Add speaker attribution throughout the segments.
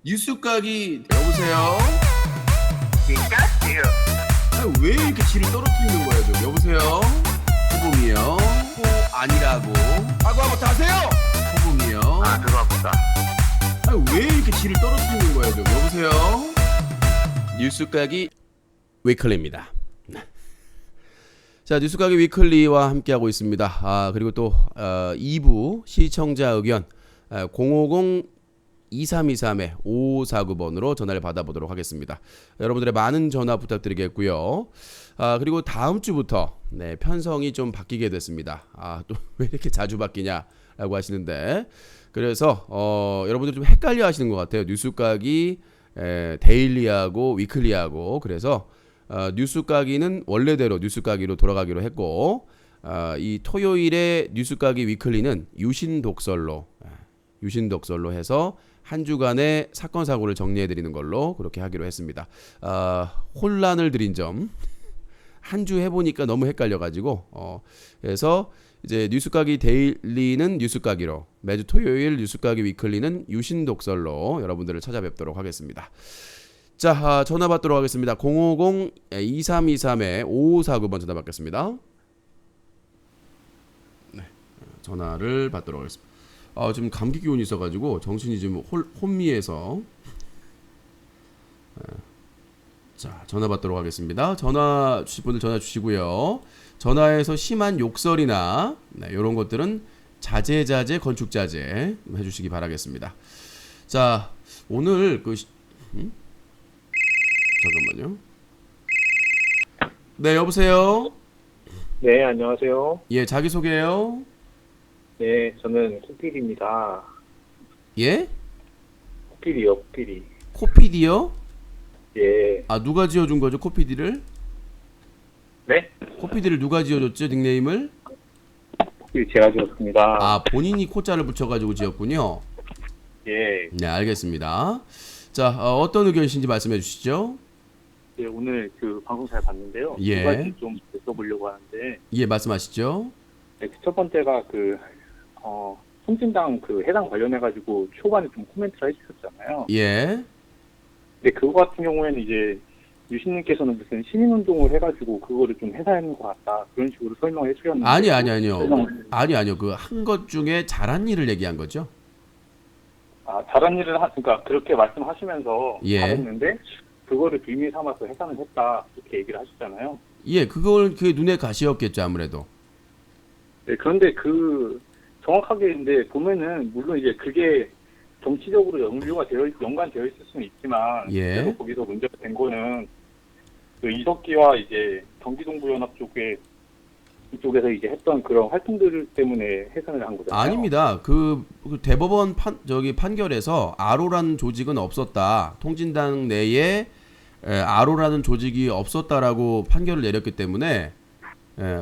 Speaker 1: 뉴스각이 여보세요?
Speaker 2: 띵까스요.
Speaker 1: 왜 이렇게 질을 떨어뜨리는 거예요? 좀 여보세요? 호범이요? 아니라고 하고 다세요? 호범이요?
Speaker 2: 죄송합니다.
Speaker 1: 왜 이렇게 질을 떨어뜨리는 거예요? 좀 여보세요? 뉴스각이 위클리입니다. 자, 뉴스각이 위클리와 함께하고 있습니다. 그리고 또 2부 시청자 의견 050-2323-5549번으로 전화를 받아보도록 하겠습니다. 여러분들의 많은 전화 부탁드리겠고요. 그리고 다음 주부터 편성이 좀 바뀌게 됐습니다. 또 왜 이렇게 자주 바뀌냐라고 하시는데, 그래서 여러분들 좀 헷갈려 하시는 것 같아요. 뉴스각이 데일리하고 위클리하고. 그래서 뉴스각이는 원래대로 뉴스각이로 돌아가기로 했고, 이 토요일에 뉴스각이 위클리는 유신독설로 해서 한 주간의 사건 사고를 정리해 드리는 걸로 그렇게 하기로 했습니다. 혼란을 드린 점, 한 주 해보니까 너무 헷갈려가지고 그래서 이제 뉴스각이 데일리는 뉴스각이로, 매주 토요일 뉴스각이 위클리는 유신독설로 여러분들을 찾아뵙도록 하겠습니다. 자, 전화 받도록 하겠습니다. 050-2323-5549번 전화 받겠습니다. 네, 전화를 받도록 하겠습니다. 지금 감기 기운이 있어가지고 정신이 좀 혼미해서. 자, 전화 받도록 하겠습니다. 전화 주실 분들 전화 주시고요. 전화에서 심한 욕설이나 이런 것들은 자제 건축자제 해주시기 바라겠습니다. 자, 오늘 잠깐만요. 네, 여보세요.
Speaker 3: 네, 안녕하세요.
Speaker 1: 예, 자기 소개요.
Speaker 3: 네, 저는 코피디입니다.
Speaker 1: 예?
Speaker 3: 코피디요, 코피디.
Speaker 1: 코피디요?
Speaker 3: 예.
Speaker 1: 누가 지어준 거죠, 코피디를?
Speaker 3: 네?
Speaker 1: 코피디를 누가 지어줬죠, 닉네임을?
Speaker 3: 코피디 제가 지었습니다.
Speaker 1: 본인이 코자를 붙여가지고 지었군요.
Speaker 3: 예.
Speaker 1: 네, 알겠습니다. 자, 어떤 의견이신지 말씀해 주시죠.
Speaker 3: 예, 오늘 그 방송 잘 봤는데요.
Speaker 1: 예.
Speaker 3: 두 가지 좀 여쭤보려고 하는데.
Speaker 1: 예, 말씀하시죠.
Speaker 3: 네, 첫 번째가 통진당 해당 관련해가지고 초반에 좀 코멘트를 해주셨잖아요.
Speaker 1: 예.
Speaker 3: 근데 그거 같은 경우에는 이제 유신님께서는 무슨 시민운동을 해가지고 그거를 좀 해산하는 것 같다, 그런 식으로 설명을 해주셨는데.
Speaker 1: 아니요. 아니요. 그 한 것 중에 잘한 일을 얘기한 거죠.
Speaker 3: 잘한 일을 그러니까 그렇게 말씀하시면서
Speaker 1: 예.
Speaker 3: 잘했는데 그거를 빌미 삼아서 해산을 했다, 이렇게 얘기를 하시잖아요.
Speaker 1: 예, 그게 눈에 가시였겠죠, 아무래도.
Speaker 3: 네, 그런데 정확하게 근데 보면은 물론 이제 그게 정치적으로 연관되어 있을 수는 있지만,
Speaker 1: 예.
Speaker 3: 그래서 거기서 문제가 된 거는 이석기와 이제 경기동부연합 이쪽에서 이제 했던 그런 활동들 때문에 해산을 한 거잖아요.
Speaker 1: 아닙니다. 그 대법원 판결에서 아로라는 조직은 없었다. 통진당 내에 아로라는 조직이 없었다라고 판결을 내렸기 때문에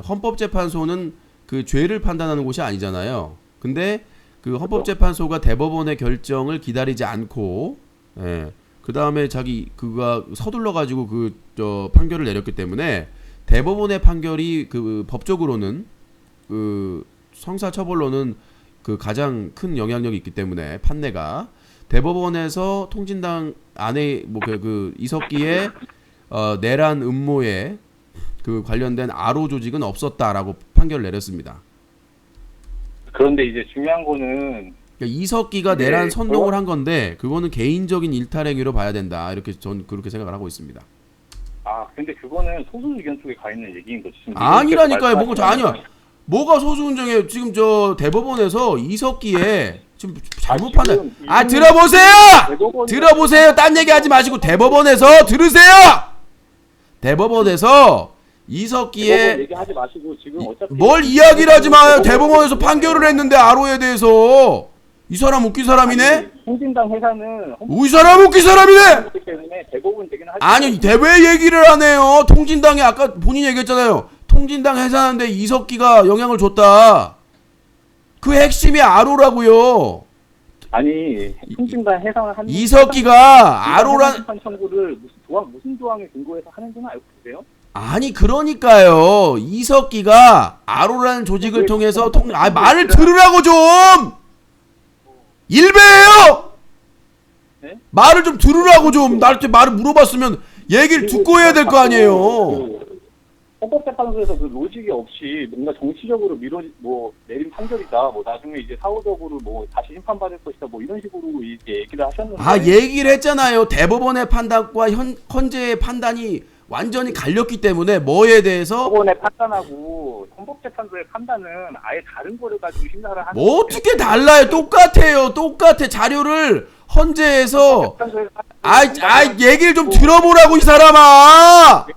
Speaker 1: 헌법재판소는 그 죄를 판단하는 곳이 아니잖아요. 근데 그 헌법재판소가 대법원의 결정을 기다리지 않고 그 다음에 그가 서둘러 가지고 판결을 내렸기 때문에 대법원의 판결이 법적으로는 형사처벌로는 가장 큰 영향력이 있기 때문에 판례가 대법원에서 통진당 안에 이석기의 내란 음모에 관련된 아로 조직은 없었다라고 판결을 내렸습니다.
Speaker 3: 그런데 이제 중요한 거는
Speaker 1: 이석기가 내란 선동을 한 건데 그거는 개인적인 일탈행위로 봐야 된다, 이렇게 전 그렇게 생각을 하고 있습니다.
Speaker 3: 근데 그거는 소수 의견 쪽에 가 있는 얘기인 거지.
Speaker 1: 아니라니까요. 뭐가 소수 의견이에요. 지금 대법원에서 이석기에 지금 잘못 판단. 들어보세요. 딴 얘기하지 마시고 대법원에서 들으세요. 대법원에서 이석기의
Speaker 3: 얘기하지 마시고 지금 어차피
Speaker 1: 뭘 이야기를 하지 마요. 대법원에서 판결을 했는데 아로에 대해서. 이 사람 웃긴 사람이네.
Speaker 3: 통진당 해산은
Speaker 1: 이 사람 웃긴 사람이네.
Speaker 3: 때문에 대법원 되기는
Speaker 1: 아니, 왜 얘기를 안 해요? 통진당이 아까 본인이 얘기했잖아요. 통진당 해산하는데 이석기가 영향을 줬다. 그 핵심이 아로라고요.
Speaker 3: 아니, 통진당 해상을 하는
Speaker 1: 이석기가 아로란
Speaker 3: 청구를 무슨 조항에 근거해서 하는지는 알고 계세요?
Speaker 1: 아니, 그러니까요. 이석기가 아로라는 조직을 통해서 말을 들으라고 좀. 일배예요.
Speaker 3: 네?
Speaker 1: 말을 좀 들으라고 좀 나한테 말을 물어봤으면 얘기를 듣고 해야 될 거 아니에요.
Speaker 3: 그 헌법재판소에서 그 로직이 없이 뭔가 정치적으로 내린 판결이다. 뭐 나중에 이제 사후적으로 뭐 다시 심판받을 것이다. 뭐 이런 식으로 이제 얘기를 하셨는데.
Speaker 1: 아, 얘기를 했잖아요. 대법원의 판단과 헌재의 판단이 완전히 갈렸기 때문에 뭐에 대해서
Speaker 3: 법원의 판단하고 헌법재판소의 판단은 아예 다른 거를 가지고 심사를 하는.
Speaker 1: 뭐 어떻게 달라요? 똑같아요. 똑같아. 자료를 헌재에서 얘기를 좀 들어보라고 이 사람아.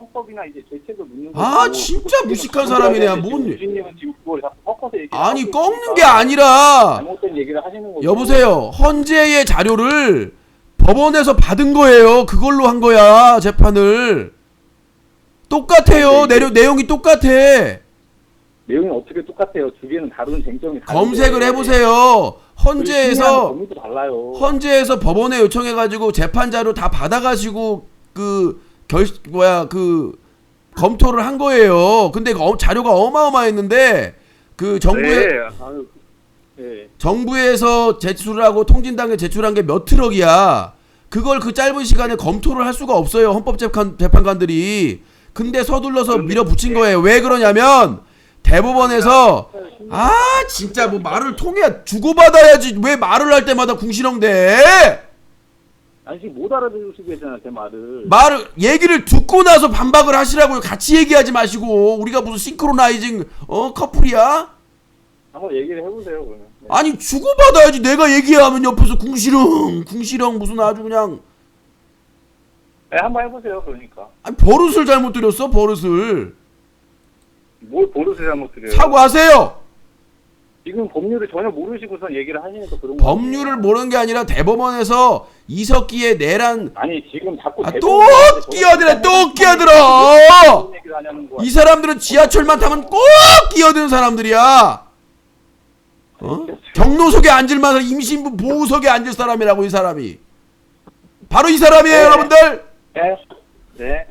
Speaker 3: 헌법이나 이제 대책을 묻는
Speaker 1: 아,
Speaker 3: 거고,
Speaker 1: 진짜 무식한 사람이네. 뭔
Speaker 3: 유진님은 지금 그걸 자꾸 섞어서 얘기.
Speaker 1: 아니 꺾는 게 아니라
Speaker 3: 잘못된 얘기를 하시는 거죠.
Speaker 1: 여보세요. 헌재의 자료를 법원에서 받은 거예요. 그걸로 한 거야. 재판을. 똑같아요. 내용이 똑같아.
Speaker 3: 내용이 어떻게 똑같아요? 두 개는 다른 쟁점이 다른데.
Speaker 1: 검색을 해보세요. 헌재에서
Speaker 3: 범위도 달라요.
Speaker 1: 헌재에서 법원에 요청해가지고 재판 자료 다 받아가지고 검토를 한 거예요. 근데 자료가 어마어마했는데 정부에서 제출하고 통진당에 제출한 게 몇 트럭이야. 그걸 그 짧은 시간에 검토를 할 수가 없어요. 헌법재판관들이. 근데 서둘러서 밀어붙인 거예요. 왜 그러냐면 대법원에서 진짜 뭐 말을 통해 주고받아야지 왜 말을 할 때마다 궁시렁대.
Speaker 3: 아니 지금 못 알아들으시고 계잖아요. 제 말을.
Speaker 1: 얘기를 듣고 나서 반박을 하시라고요. 같이 얘기하지 마시고. 우리가 무슨 싱크로나이징 커플이야?
Speaker 3: 한번 얘기를 해보세요 그러면. 네.
Speaker 1: 아니 주고받아야지. 내가 얘기하면 옆에서 궁시렁 무슨 아주 그냥.
Speaker 3: 네, 한번 해보세요 그러니까.
Speaker 1: 아니 버릇을 잘못 들였어. 버릇을.
Speaker 3: 뭘 버릇을 잘못 들여요?
Speaker 1: 사과하세요.
Speaker 3: 지금 법률을 전혀 모르시고선 얘기를 하시니까 그런 거.
Speaker 1: 법률을 모르는 게 아니라 대법원에서 이석기의 내란.
Speaker 3: 아니 지금 자꾸
Speaker 1: 또 끼어들어. 이 사람들은 지하철만 타면 꼭 끼어드는 사람들이야. 경로석에 앉을 만한 임신부 보호석에 앉을 사람이라고 이 사람이. 바로 이 사람이에요.
Speaker 3: 네.
Speaker 1: 여러분들.
Speaker 3: 네.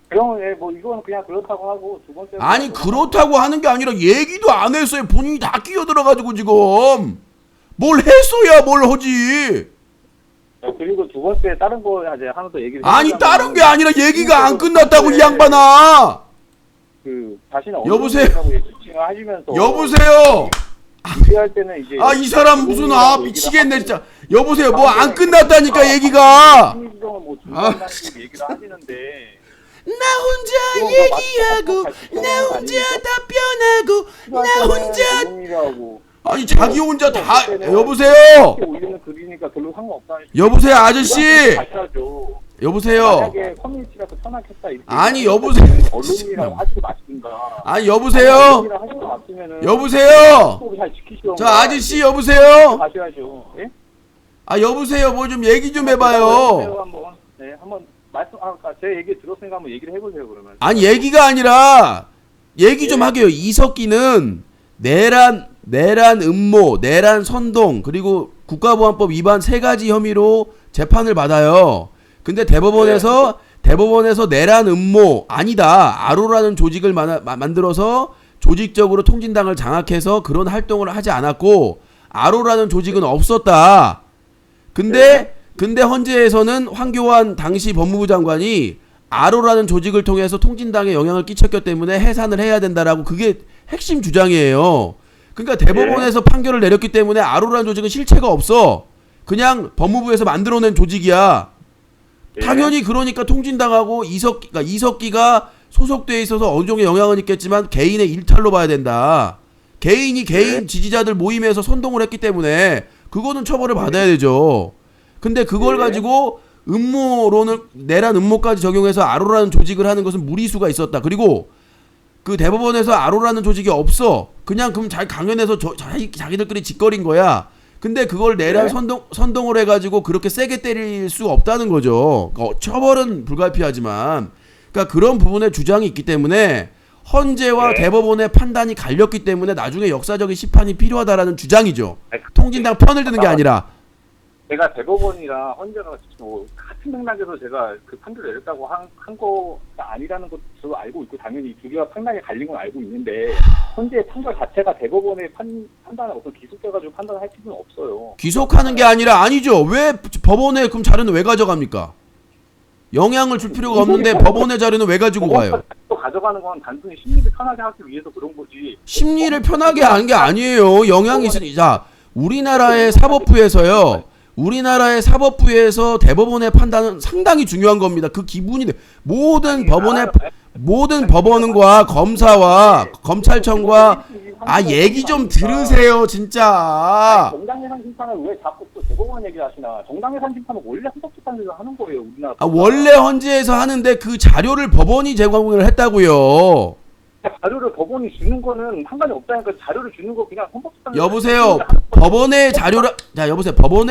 Speaker 3: 그러면 뭐 이거는 그냥 그렇다고 하고 두 번째.
Speaker 1: 아니 그렇다고 하는 게 아니라 얘기도 안 했어요. 본인이 다 끼어들어가지고 지금 뭘 했어야 뭘 하지.
Speaker 3: 그리고 두 번째 다른 거 이제 하나 더 얘기를.
Speaker 1: 아니 다른 게 아니라 얘기가 안 끝났다고 이 양반아.
Speaker 3: 자신은
Speaker 1: 여보세요?
Speaker 3: 하시면서
Speaker 1: 여보세요.
Speaker 3: 얘기할 때는 이제
Speaker 1: 이 사람 무슨 미치겠네 진짜. 여보세요. 뭐 안 끝났다니까 얘기가.
Speaker 3: 뭐 중단하는 얘기를 하시는데.
Speaker 1: 나 혼자 얘기하고 나 혼자 답변하고 나 혼자. 아니 자기 혼자 다. 여보세요.
Speaker 3: 올리는 글이니까 별로 상관없다.
Speaker 1: 여보세요 아저씨. 여보세요.
Speaker 3: 만약에 커뮤니티라서 편하겠다.
Speaker 1: 아니 여보세요.
Speaker 3: 언론이랑 하지 마시든가.
Speaker 1: 아니 여보세요. 여보세요. 저 아저씨 여보세요.
Speaker 3: 하셔야죠. 예?
Speaker 1: 여보세요. 뭐 좀 얘기 좀 해봐요.
Speaker 3: 한번. 네, 한번 말씀. 제 얘기 들었으니까 한번 얘기를 해보세요 그러면.
Speaker 1: 아니 얘기가 아니라 얘기 좀 하게요. 이석기는 내란 음모, 내란 선동 그리고 국가보안법 위반 3가지 혐의로 재판을 받아요. 근데 대법원에서 내란 음모 아니다. 아로라는 조직을 만들어서 조직적으로 통진당을 장악해서 그런 활동을 하지 않았고 아로라는 조직은 없었다. 근데 헌재에서는 황교안 당시 법무부 장관이 아로라는 조직을 통해서 통진당에 영향을 끼쳤기 때문에 해산을 해야 된다라고 그게 핵심 주장이에요. 그러니까 대법원에서 판결을 내렸기 때문에 아로라는 조직은 실체가 없어. 그냥 법무부에서 만들어낸 조직이야. 당연히 그러니까 통진당하고 이석기가 소속돼 있어서 어느 정도 영향은 있겠지만 개인의 일탈로 봐야 된다. 개인 지지자들 모임에서 선동을 했기 때문에 그거는 처벌을 받아야 되죠. 근데 그걸 가지고 음모론을 내란 음모까지 적용해서 아로라는 조직을 하는 것은 무리수가 있었다. 그리고 그 대법원에서 아로라는 조직이 없어. 그냥 그럼 강연에서 자기들끼리 짓거린 거야. 근데 그걸 내란 선동을 해가지고 그렇게 세게 때릴 수 없다는 거죠. 처벌은 불가피하지만. 그러니까 그런 부분에 주장이 있기 때문에 헌재와 대법원의 판단이 갈렸기 때문에 나중에 역사적인 심판이 필요하다라는 주장이죠. 통진당 편을 드는 게 아니라.
Speaker 3: 제가 대법원이랑 헌재가 뭐 같은 맥락에서 제가 그 판결을 내렸다고 한 거가 아니라는 것도 알고 있고 당연히 두 개가 상당히 갈린 건 알고 있는데 헌재 판결 자체가 대법원의 판단을 어떤 기속돼가지고 판단할 필요는 없어요.
Speaker 1: 기속하는 게 아니라 아니죠. 왜 법원에 그럼 자료는 왜 가져갑니까? 영향을 줄 필요가 없는데 법원의 자료는 왜 가지고 가요?
Speaker 3: 가져가는 건 단순히 심리를 편하게 하기 위해서 그런 거지.
Speaker 1: 심리를 편하게 하는 게 아니에요. 영향이 있으니 자 우리나라의 사법부에서 대법원의 판단은 상당히 중요한 겁니다. 그 기분이 모든 법원과 검사와 검찰청과 얘기 좀 들으세요 진짜.
Speaker 3: 정당예산 심판을 왜 자꾸 또 대법원 얘기를 하시나? 정당예산 심판은 원래 헌법재판소에서 하는 거예요, 우리나라.
Speaker 1: 원래 헌재에서 하는데 그 자료를 법원이 제공을 했다고요.
Speaker 3: 자료를 법원이 주는 거는 상관이 없다니까. 자료를 주는 거 그냥 헌법재판소.
Speaker 1: 여보세요. 법원의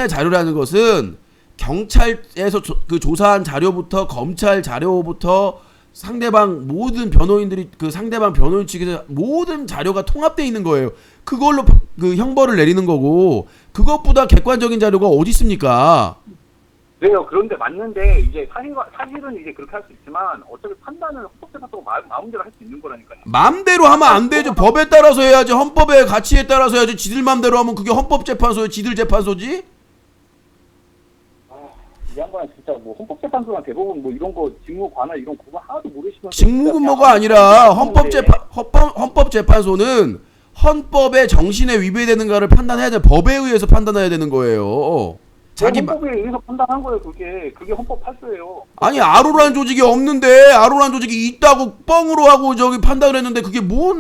Speaker 1: 자료라는 것은 경찰에서 그 조사한 자료부터 검찰 자료부터 상대방 모든 변호인들이 그 상대방 변호인 측에서 모든 자료가 통합되어 있는 거예요. 그걸로 그 형벌을 내리는 거고 그것보다 객관적인 자료가 어디 있습니까?
Speaker 3: 네요. 그런데 맞는데 이제 사실은 이제 그렇게 할 수 있지만 어차피 판단은 헌법재판소가 마음대로 할 수 있는 거라니까요.
Speaker 1: 마음대로 하면 안 되죠. 법에 따라서 해야지. 헌법의 가치에 따라서 해야지. 지들 마음대로 하면 그게 헌법재판소예요. 지들 재판소지?
Speaker 3: 이 양반은 진짜 뭐 헌법재판소랑 대법원 뭐 이런 거 직무 관할 이런 그거 하나도 모르시면서
Speaker 1: 직무근무가 아니라 헌법재판소는 헌법의 정신에 위배되는가를 판단해야 돼. 법에 의해서 판단해야 되는 거예요.
Speaker 3: 헌법에 의해서 판단한 거예요. 그게 헌법 8조예요.
Speaker 1: 아니 아로라는 조직이 없는데 아로라는 조직이 있다고 뻥으로 하고 저기 판단을 했는데 그게 뭐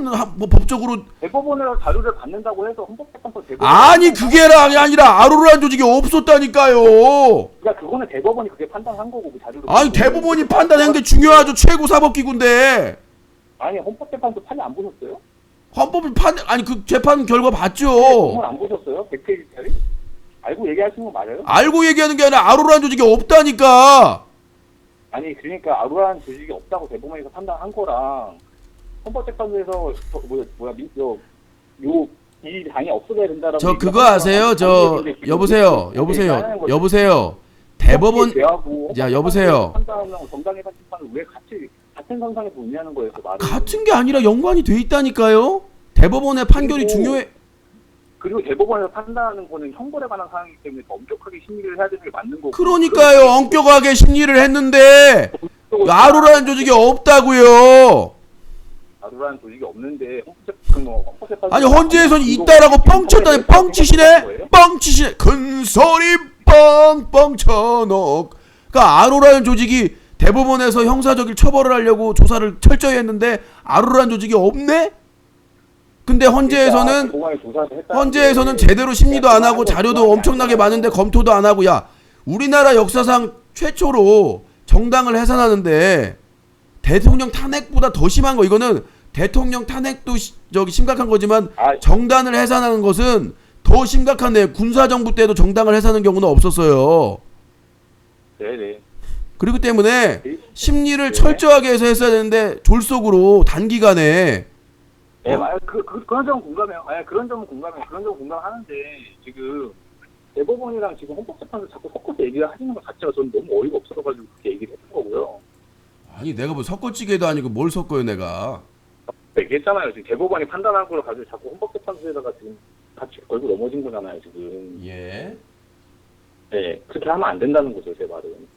Speaker 1: 법적으로
Speaker 3: 대법원에서 자료를 받는다고 해서 헌법재판소 대법원
Speaker 1: 아니 그게 아니라 아로라는 조직이 없었다니까요.
Speaker 3: 그러니까 그거는 대법원이 그게 판단한 거고 그 자료를
Speaker 1: 아니 대법원이 판단한 게 중요하죠. 최고 사법기구인데.
Speaker 3: 아니 헌법재판소 판례 안 보셨어요?
Speaker 1: 아니 그 재판 결과 봤죠.
Speaker 3: 정말 안 보셨어요? 100페이지짜리? 알고 얘기하시는 거 맞아요?
Speaker 1: 알고 얘기하는 게 아니라 아로라는 조직이 없다니까.
Speaker 3: 아니 그러니까 아로라는 조직이 없다고 대법원에서 판단한 거랑 헌법재판소에서 이 당이 없어져야 된다라고.
Speaker 1: 저 그거 아세요? 여보세요. 대법원 여보세요.
Speaker 3: 판단하는 정당예산 심판을 왜 같은 선상에서 논의하는 거예요? 그 말을.
Speaker 1: 같은 게 아니라 연관이 돼 있다니까요. 대법원의 판결이 중요해.
Speaker 3: 그리고 대법원에서 판단하는 거는 형벌에 관한 사항이기 때문에 더 엄격하게 심리를 해야 되는 게 맞는 거고.
Speaker 1: 그러니까요. 엄격하게 심리를 했는데 아로라는 조직이 없다고요.
Speaker 3: 아로라는 조직이 없는데 헌법재판소
Speaker 1: 아니 헌재에서는 있다라고 뻥쳤다니. 뻥치시네. 큰 소리 뻥뻥 쳐놓. 그러니까 아로라는 조직이 대법원에서 형사적인 처벌을 하려고 조사를 철저히 했는데 아로라는 조직이 없네? 근데 헌재에서는 제대로 심리도 안 하고 자료도 엄청나게 많은데 검토도 안 하고. 야 우리나라 역사상 최초로 정당을 해산하는데 대통령 탄핵보다 더 심한 거. 이거는 대통령 탄핵도 심각한 거지만 정당을 해산하는 것은 더 심각한데 군사정부 때도 정당을 해산하는 경우는 없었어요.
Speaker 3: 네네.
Speaker 1: 그렇기 때문에 심리를 철저하게 해서 했어야 되는데 졸속으로 단기간에.
Speaker 3: 네, 그런 점은 공감해요. 그런 점은 공감하는데 지금 대법원이랑 지금 헌법재판소 자꾸 섞어서 얘기를 하시는 것 자체가 저는 너무 어이가 없어가지고 그렇게 얘기를 했던 거고요.
Speaker 1: 아니 내가 뭐 섞어찌개도 아니고 뭘 섞어요 내가.
Speaker 3: 얘기했잖아요. 지금 대법원이 판단한 걸 가지고 자꾸 헌법재판소에다가 지금 같이 걸고 넘어진 거잖아요 지금.
Speaker 1: 예.
Speaker 3: 네, 그렇게 하면 안 된다는 거죠 제 말은.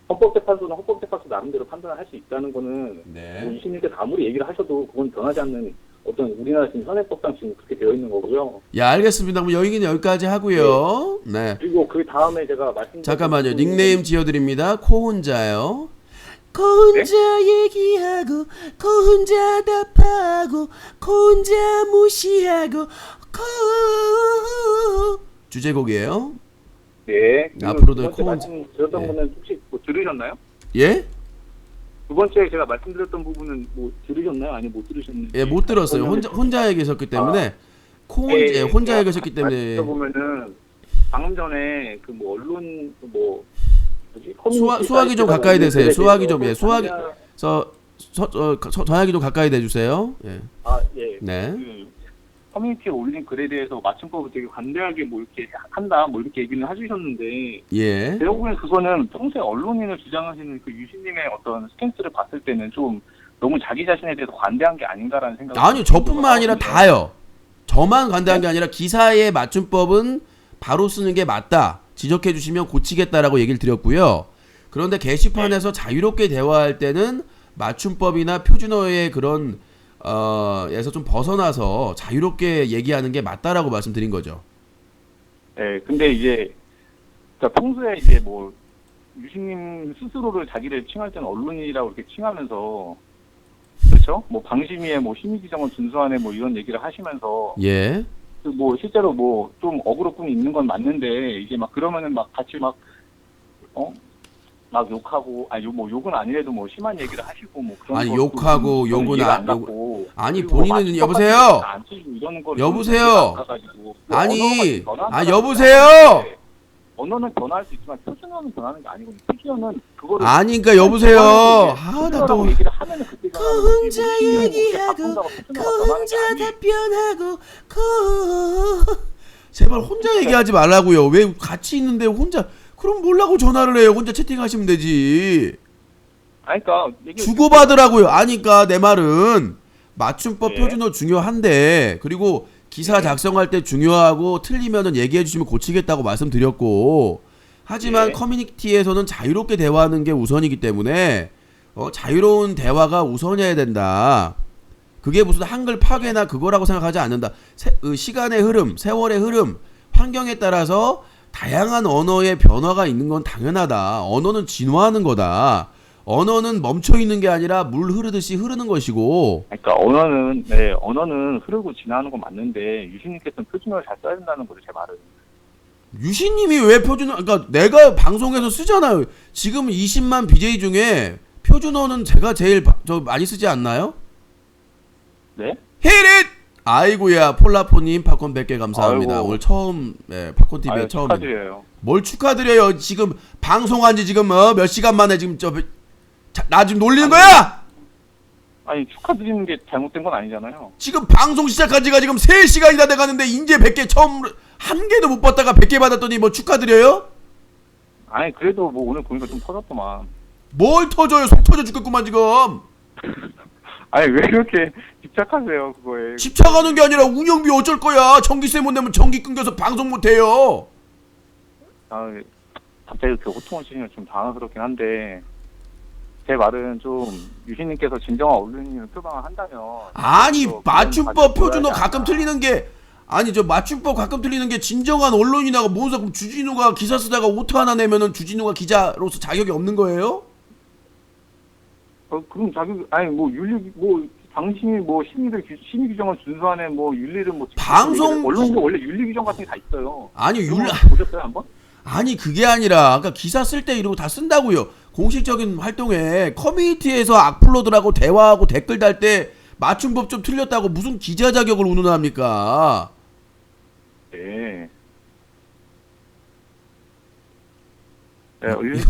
Speaker 3: 헌법재판소는 헌법재판소 나름대로 판단을 할 수 있다는 거는
Speaker 1: 네.
Speaker 3: 뭐 20일때 아무리 얘기를 하셔도 그건 변하지 않는 어떤 우리나라 지금 현행법상 지금 그렇게 되어 있는 거고요.
Speaker 1: 예 알겠습니다. 그럼 여기는 여기까지 하고요. 네.
Speaker 3: 그리고 그 다음에 제가
Speaker 1: 잠깐만요. 닉네임 지어드립니다. 코 혼자요. 코 혼자
Speaker 3: 네?
Speaker 1: 얘기하고 코 혼자 답하고 코 혼자 무시하고 주제곡이에요.
Speaker 3: 네.
Speaker 1: 앞으로도
Speaker 3: 드렸던
Speaker 1: 예.
Speaker 3: 거는 혹시 뭐 들으셨나요?
Speaker 1: 예?
Speaker 3: 두 번째 제가 말씀드렸던 부분은 뭐 들으셨나요? 아니 못 들으셨나요?
Speaker 1: 예, 못 들었어요. 혼자 계셨기 때문에 혼자 계셨기 때문에
Speaker 3: 보면은 방금 전에 그 뭐 언론 뭐
Speaker 1: 수화기 좀 가까이 대세요. 수화기 좀 전화기 좀 가까이 대주세요. 예.
Speaker 3: 예.
Speaker 1: 네.
Speaker 3: 커뮤니티에 올린 글에 대해서 맞춤법을 되게 관대하게 뭐 이렇게 한다 뭐 이렇게 얘기는 해주셨는데
Speaker 1: 예.
Speaker 3: 제가 보기엔 그거는 평소에 언론인을 주장하시는 그 유신님의 어떤 스탠스를 봤을 때는 좀 너무 자기 자신에 대해서 관대한 게 아닌가라는 생각이
Speaker 1: 아니요, 저뿐만 아니라
Speaker 3: 들거든요.
Speaker 1: 다요. 저만 관대한 게 아니라 기사의 맞춤법은 바로 쓰는 게 맞다. 지적해 주시면 고치겠다라고 얘기를 드렸고요. 그런데 게시판에서 자유롭게 대화할 때는 맞춤법이나 표준어의 그런 에서 좀 벗어나서 자유롭게 얘기하는 게 맞다라고 말씀드린 거죠.
Speaker 3: 네, 근데 이제 그러니까 평소에 이제 뭐 유신님 스스로를 자기를 칭할 때는 언론인이라고 이렇게 칭하면서 그렇죠? 뭐 방심위에 뭐 심의규정을 준수하네 뭐 이런 얘기를 하시면서
Speaker 1: 예.
Speaker 3: 그 뭐 실제로 뭐 좀 어그로뿐이 있는 건 맞는데 이제 막 그러면은 막 같이 막 막 욕하고 아니 뭐 욕은 아니래도 뭐 심한 얘기를 하시고 뭐 그런
Speaker 1: 아니,
Speaker 3: 것도
Speaker 1: 욕하고
Speaker 3: 좀
Speaker 1: 욕은
Speaker 3: 이해가
Speaker 1: 안-
Speaker 3: 안 갔고
Speaker 1: 아니,
Speaker 3: 그리고 뭐
Speaker 1: 본인은
Speaker 3: 맞춤법
Speaker 1: 여보세요?
Speaker 3: 같은 거안 쓰고 이러는 거를 좀
Speaker 1: 여보세요?
Speaker 3: 이해가 안 가가지고 그
Speaker 1: 아니,
Speaker 3: 언어가 변화한다는
Speaker 1: 여보세요?
Speaker 3: 건데 언어는 변화할 수 있지만 표준어는 변하는 게 아니고 표준어는 그거를
Speaker 1: 아니, 그러니까 여보세요. 아, 나 또.
Speaker 3: 얘기를 하면은 그때
Speaker 1: 그 혼자 얘기하고
Speaker 3: 그
Speaker 1: 혼자 답변하고 제발 혼자 얘기하지 말라고요. 왜 같이 있는데 혼자 그럼 몰라고 전화를 해요. 혼자 채팅하시면 되지.
Speaker 3: 아니 그러니까 이게
Speaker 1: 주고받으라고요. 아니까 내 말은 맞춤법
Speaker 3: 예.
Speaker 1: 표준어 중요한데 그리고 기사 작성할 때 중요하고 틀리면은 얘기해 주시면 고치겠다고 말씀드렸고 하지만
Speaker 3: 예.
Speaker 1: 커뮤니티에서는 자유롭게 대화하는 게 우선이기 때문에 자유로운 대화가 우선이어야 된다. 그게 무슨 한글 파괴나 그거라고 생각하지 않는다. 시간의 흐름, 세월의 흐름, 환경에 따라서 다양한 언어의 변화가 있는 건 당연하다. 언어는 진화하는 거다. 언어는 멈춰 있는 게 아니라 물 흐르듯이 흐르는 것이고.
Speaker 3: 그러니까 언어는 흐르고 지나는 건 맞는데 유신님께서는 표준어를 잘 써야 된다는 거죠 제 말은.
Speaker 1: 유신님이 왜 표준어? 그러니까 내가 방송에서 쓰잖아요. 지금 20만 BJ 중에 표준어는 제가 제일 많이 쓰지 않나요?
Speaker 3: 네?
Speaker 1: 히릿! 아이고야 폴라포님 팝콘 100개 감사합니다.
Speaker 3: 아이고.
Speaker 1: 오늘 처음 팝콘TV에
Speaker 3: 아유,
Speaker 1: 처음
Speaker 3: 축하드려요.
Speaker 1: 뭘 축하드려요. 지금 방송한 지 지금 몇 시간 만에 지금 나 지금 놀리는 거야?
Speaker 3: 아니 축하드리는 게 잘못된 건 아니잖아요.
Speaker 1: 지금 방송 시작한 지가 지금 3시간이 다 돼가는데 이제 100개 처음 한 개도 못 받다가 100개 받았더니 뭐 축하드려요?
Speaker 3: 아니 그래도 뭐 오늘 보니까 좀 터졌더만.
Speaker 1: 뭘 터져요? 속 터져 죽겠구만 지금.
Speaker 3: 아니 왜 그렇게 집착하세요 그거에.
Speaker 1: 집착하는 게 아니라 운영비 어쩔 거야. 전기세 못 내면 전기 끊겨서 방송 못 해요.
Speaker 3: 아 갑자기 이렇게 호통을 치시면 좀 당황스럽긴 한데 제 말은 좀 유신님께서 진정한 언론인을 표방을 한다면
Speaker 1: 아니
Speaker 3: 또
Speaker 1: 맞춤법
Speaker 3: 그런
Speaker 1: 표준어
Speaker 3: 가지고
Speaker 1: 가끔 틀리는 게 아니 저 맞춤법 가끔 틀리는 게 진정한 언론이나가 뭔가 그럼 주진우가 기사 쓰다가 오타 하나 내면은 주진우가 기자로서 자격이 없는 거예요?
Speaker 3: 그럼 자기 아니 뭐 윤리 뭐 당신이 뭐 심의 규정을 준수하는 뭐 윤리를 뭐
Speaker 1: 방송-
Speaker 3: 언론도 원래 윤리 규정 같은 게 다 있어요.
Speaker 1: 아니
Speaker 3: 그거 보셨어요 한번?
Speaker 1: 아니 그게 아니라 아까 기사 쓸 때 이러고 다 쓴다고요. 공식적인 활동에 커뮤니티에서 악플러들하고 대화하고 댓글 달 때 맞춤법 좀 틀렸다고 무슨 기자 자격을 운운합니까?
Speaker 3: 네.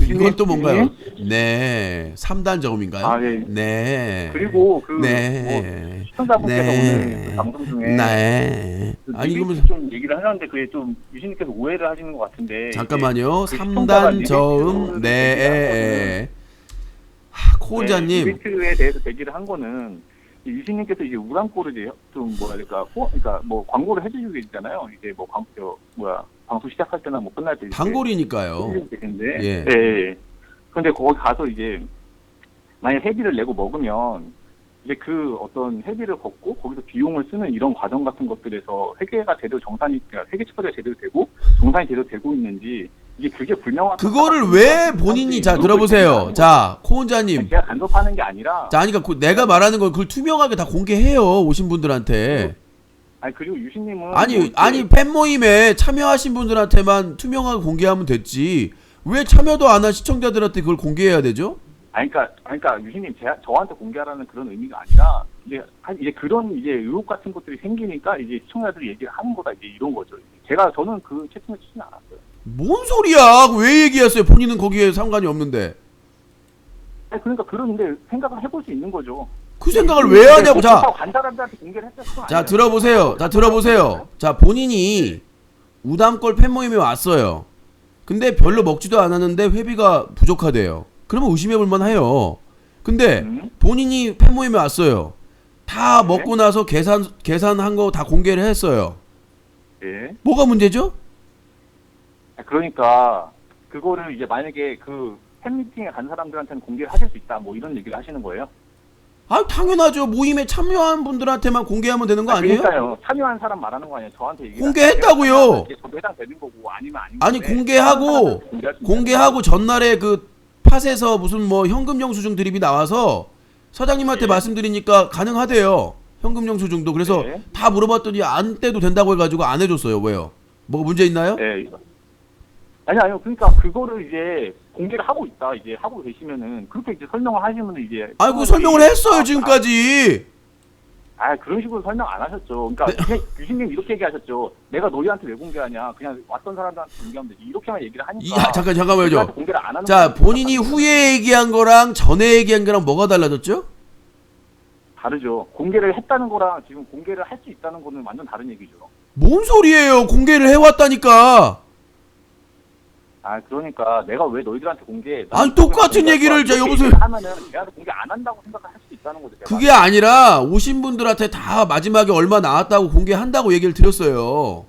Speaker 1: 이건 또 뭔가요? 네. 3단 저음인가요?
Speaker 3: 아, 예.
Speaker 1: 네.
Speaker 3: 그리고 그
Speaker 1: 네.
Speaker 3: 뭐 시청자분께서
Speaker 1: 네.
Speaker 3: 오늘 그 방송 중에
Speaker 1: 네.
Speaker 3: 그
Speaker 1: 아니
Speaker 3: 리베이트
Speaker 1: 그러면
Speaker 3: 좀 얘기를 하셨는데 그게 좀 유신님께서 오해를 하시는 것 같은데
Speaker 1: 잠깐만요.
Speaker 3: 이제 그 시청자가
Speaker 1: 3단 저음
Speaker 3: 리베이트를
Speaker 1: 네. 코온자님
Speaker 3: 리베이트에 대해서 제기를 한 거는 유신님께서 이제 우량골을 이제 좀 뭐라 할까 그러니까 뭐 광고를 해주시고 계시잖아요. 이제 뭐 방송 시작할 때나 뭐 끝날 때
Speaker 1: 단골이니까요.
Speaker 3: 계신데
Speaker 1: 예.
Speaker 3: 예. 근데 거기 가서 이제 만약 회비를 내고 먹으면 이제 그 어떤 회비를 걷고 거기서 비용을 쓰는 이런 과정 같은 것들에서 회계가 제대로 회계 처리가 제대로 되고 정산이 제대로 되고 있는지 이게 그게 불명확한
Speaker 1: 그거를 왜 본인이 자 들어보세요. 자 코온자님.
Speaker 3: 제가 간섭하는 게 아니라
Speaker 1: 자 그러니까 내가 말하는 걸 그걸 투명하게 다 공개해요. 오신 분들한테.
Speaker 3: 아니 그리고 유신님은
Speaker 1: 아니 팬 모임에 참여하신 분들한테만 투명하게 공개하면 됐지. 왜 참여도 안 한 시청자들한테 그걸 공개해야 되죠?
Speaker 3: 그러니까 유신님 저한테 공개하라는 그런 의미가 아니라 이제 그런 이제 의혹 같은 것들이 생기니까 이제 시청자들이 얘기를 하는 거다 이제 이런 거죠. 저는 그 채팅을 치진 않았어요.
Speaker 1: 뭔 소리야? 왜 얘기했어요? 본인은 거기에 상관이 없는데.
Speaker 3: 아니 그러니까 그런데 생각을 해볼 수 있는 거죠.
Speaker 1: 그 생각을 왜 하냐고. 자,
Speaker 3: 간 사람들한테 공개를 했었어.
Speaker 1: 자 들어보세요. 자 들어보세요. 자 본인이 우담골 팬모임에 왔어요. 근데 별로 먹지도 않았는데 회비가 부족하대요. 그러면 의심해볼 만해요. 근데 본인이 팬모임에 왔어요. 다
Speaker 3: 네.
Speaker 1: 먹고 나서 계산한 거 다 공개를 했어요.
Speaker 3: 예.
Speaker 1: 뭐가 문제죠?
Speaker 3: 그러니까 그거를 이제 만약에 그 팬미팅에 간 사람들한테는 공개를 하실 수 있다 뭐 이런 얘기를 하시는 거예요?
Speaker 1: 아 당연하죠. 모임에 참여한 분들한테만 공개하면 되는 거 아니에요?
Speaker 3: 그러니까요. 참여한 사람 말하는 거 아니에요? 저한테 얘기
Speaker 1: 공개했다고요.
Speaker 3: 저도 해당되는 거고 아니면 아닌
Speaker 1: 아니
Speaker 3: 건데
Speaker 1: 공개하고 공개하고 전날에 그 팟에서 무슨 뭐 현금 영수증 드립이 나와서 사장님한테
Speaker 3: 예.
Speaker 1: 말씀드리니까 가능하대요. 현금 영수증도. 그래서
Speaker 3: 예.
Speaker 1: 다 물어봤더니 안 떼도 된다고 해가지고 안 해줬어요. 왜요? 뭐가 문제 있나요?
Speaker 3: 네. 아니요. 그러니까 그거를 이제 공개를 하고 있다. 이제 하고 계시면은 그렇게 이제 설명을 하시면은 이제
Speaker 1: 아이고 설명을 했어요 지금까지.
Speaker 3: 그런 식으로 설명 안 하셨죠. 그러니까 그냥 유신님 이렇게 얘기하셨죠. 내가 너희한테 왜 공개하냐? 그냥 왔던 사람들한테 공개하면 되지. 이렇게만 얘기를 하니까.
Speaker 1: 잠깐만요.
Speaker 3: 너희한테 공개를 안 하는
Speaker 1: 자
Speaker 3: 거예요.
Speaker 1: 본인이 후에 얘기한 거랑 전에 얘기한 거랑 뭐가 달라졌죠?
Speaker 3: 다르죠. 공개를 했다는 거랑 지금 공개를 할 수 있다는 거는 완전 다른 얘기죠.
Speaker 1: 뭔 소리예요? 공개를 해왔다니까.
Speaker 3: 그러니까 내가 왜 너희들한테 공개?
Speaker 1: 아니, 똑같은 얘기를 자, 여보세요.
Speaker 3: 하면은 내가 공개 안 한다고 생각을 할 수 있다는 거죠. 내가.
Speaker 1: 그게 아니라 오신 분들한테 다 마지막에 얼마 나왔다고 공개한다고 얘기를 드렸어요.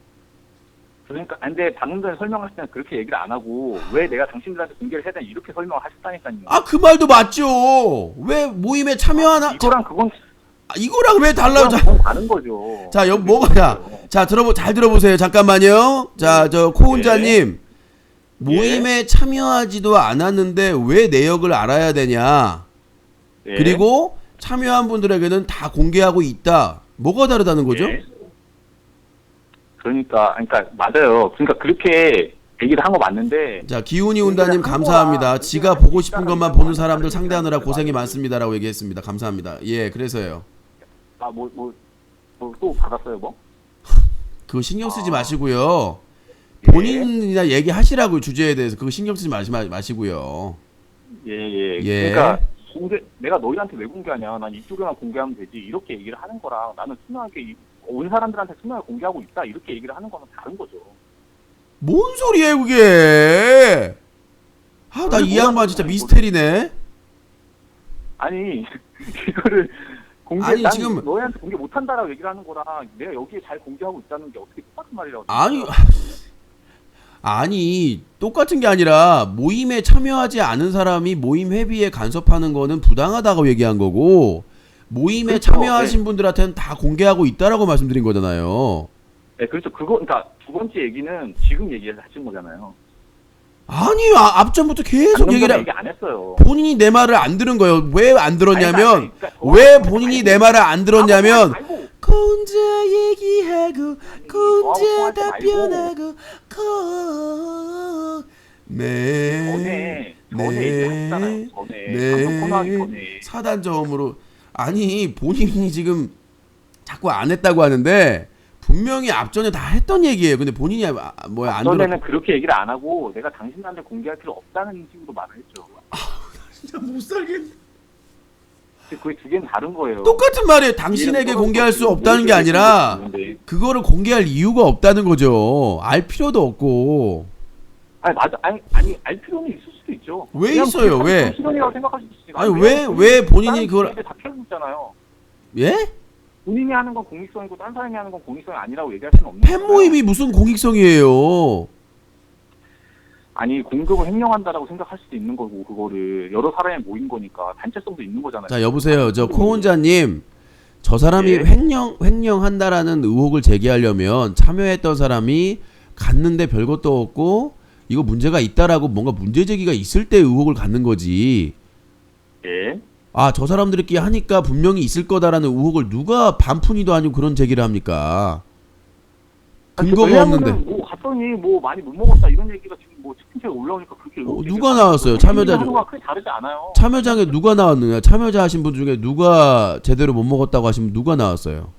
Speaker 3: 그러니까 근데 방금 전에 설명하실 때는 그렇게 얘기를 안 하고 왜 내가 당신들한테 공개를 해야 되냐 이렇게 설명을 하셨다니까요.
Speaker 1: 그 말도 맞죠. 왜 모임에 참여하나?
Speaker 3: 이거랑 그건
Speaker 1: 이거랑 왜 달라?
Speaker 3: 그건 다른 거죠.
Speaker 1: 자, 뭐가 자, 잘 들어보세요. 잠깐만요. 자, 저 코운자님 모임에 참여하지도 않았는데 왜 내역을 알아야 되냐?
Speaker 3: 예.
Speaker 1: 그리고 참여한 분들에게는 다 공개하고 있다. 뭐가 다르다는 거죠?
Speaker 3: 예. 그러니까 맞아요. 그러니까 그렇게 얘기를 한 거 맞는데.
Speaker 1: 자, 기운이 온다님 감사합니다. 지가 보고 싶은 것만 보는 사람들 상대하느라 고생이 많습니다라고 얘기했습니다. 감사합니다. 예, 그래서요.
Speaker 3: 또 받았어요, 뭐?
Speaker 1: 그거 신경 쓰지 마시고요. 본인이나 얘기하시라고요. 주제에 대해서 그거 신경 쓰지 마시고요.
Speaker 3: 예. 그러니까 내가 너희한테 왜 공개하냐? 난 이쪽에만 공개하면 되지. 이렇게 얘기를 하는 거랑 나는 투명하게 온 사람들한테 투명하게 공개하고 있다. 이렇게 얘기를 하는 거는 다른 거죠.
Speaker 1: 뭔 소리예요, 그게? 나 이 양반 진짜 미스테리네.
Speaker 3: 아니, 이거를
Speaker 1: 아니, 지금
Speaker 3: 너희한테 공개 못 한다라고 얘기를 하는 거랑 내가 여기에 잘 공개하고 있다는 게 어떻게 똑같은 말이라고?
Speaker 1: 아니 똑같은 게 아니라 모임에 참여하지 않은 사람이 모임 회비에 간섭하는 거는 부당하다고 얘기한 거고 모임에
Speaker 3: 그렇죠.
Speaker 1: 참여하신 분들한테는 다 공개하고 있다라고 말씀드린 거잖아요.
Speaker 3: 네, 그렇죠. 그러니까 두 번째 얘기는 지금 얘기를 하신 거잖아요.
Speaker 1: 아니, 앞전부터 계속
Speaker 3: 얘기
Speaker 1: 얘기를
Speaker 3: 안 했어요.
Speaker 1: 본인이 내 말을 안 들은 거예요. 왜 안 들었냐면 왜 본인이 내 말을 안 들었냐면 혼자 얘기하고 혼자 답변하고
Speaker 3: 전에 얘기했잖아요. 전에 코너하기 전에
Speaker 1: 사단점으로 아니 본인이 지금 자꾸 안 했다고 하는데 분명히 앞전에 다 했던 얘기예요. 근데 본인이 안
Speaker 3: 전에는 그렇게 얘기를 안 하고 내가 당신한테 공개할 필요 없다는 식으로 말을 했죠.
Speaker 1: 진짜 못 살겠네.
Speaker 3: 그게 두 개는 다른 거예요.
Speaker 1: 똑같은 말이에요. 당신에게 공개할 수 없다는 게 아니라 그거를 공개할 이유가 없다는 거죠. 알 필요도 없고.
Speaker 3: 맞아. 아니 알 필요는 있을 수도 있죠.
Speaker 1: 왜 있어요? 왜?
Speaker 3: 실현이라고 생각하실 수 있어요.
Speaker 1: 아니 왜 본인이 그걸
Speaker 3: 다 펴고 있잖아요.
Speaker 1: 예?
Speaker 3: 본인이 하는 건 공익성이고 딴 사람이 하는 건 공익성이 아니라고 얘기할 수는 없는 거예요.
Speaker 1: 팬 모임이 무슨 공익성이에요?
Speaker 3: 아니 공격을 횡령한다라고 생각할 수도 있는 거고 그거를 여러 사람이 모인 거니까 단체성도 있는 거잖아요.
Speaker 1: 자 여보세요, 저 코혼자님, 저 사람이 횡령한다라는 의혹을 제기하려면 참여했던 사람이 갔는데 별것도 없고 이거 문제가 있다라고 뭔가 문제 제기가 있을 때 의혹을 갖는 거지.
Speaker 3: 예.
Speaker 1: 저 사람들끼리 하니까 분명히 있을 거다라는 의혹을 누가 반푼이도 아니고 그런 제기를 합니까? 근거가 없는데.
Speaker 3: 뭐 갔더니 뭐 많이 못 먹었다 이런 얘기가 지금 뭐 채팅창에 올라오니까 그렇게
Speaker 1: 누가 나왔어요? 참여자 중.
Speaker 3: 크게 다르지 않아요.
Speaker 1: 참여장에 누가 나왔느냐? 참여자 하신 분 중에 누가 제대로 못 먹었다고 하신 분 누가 나왔어요?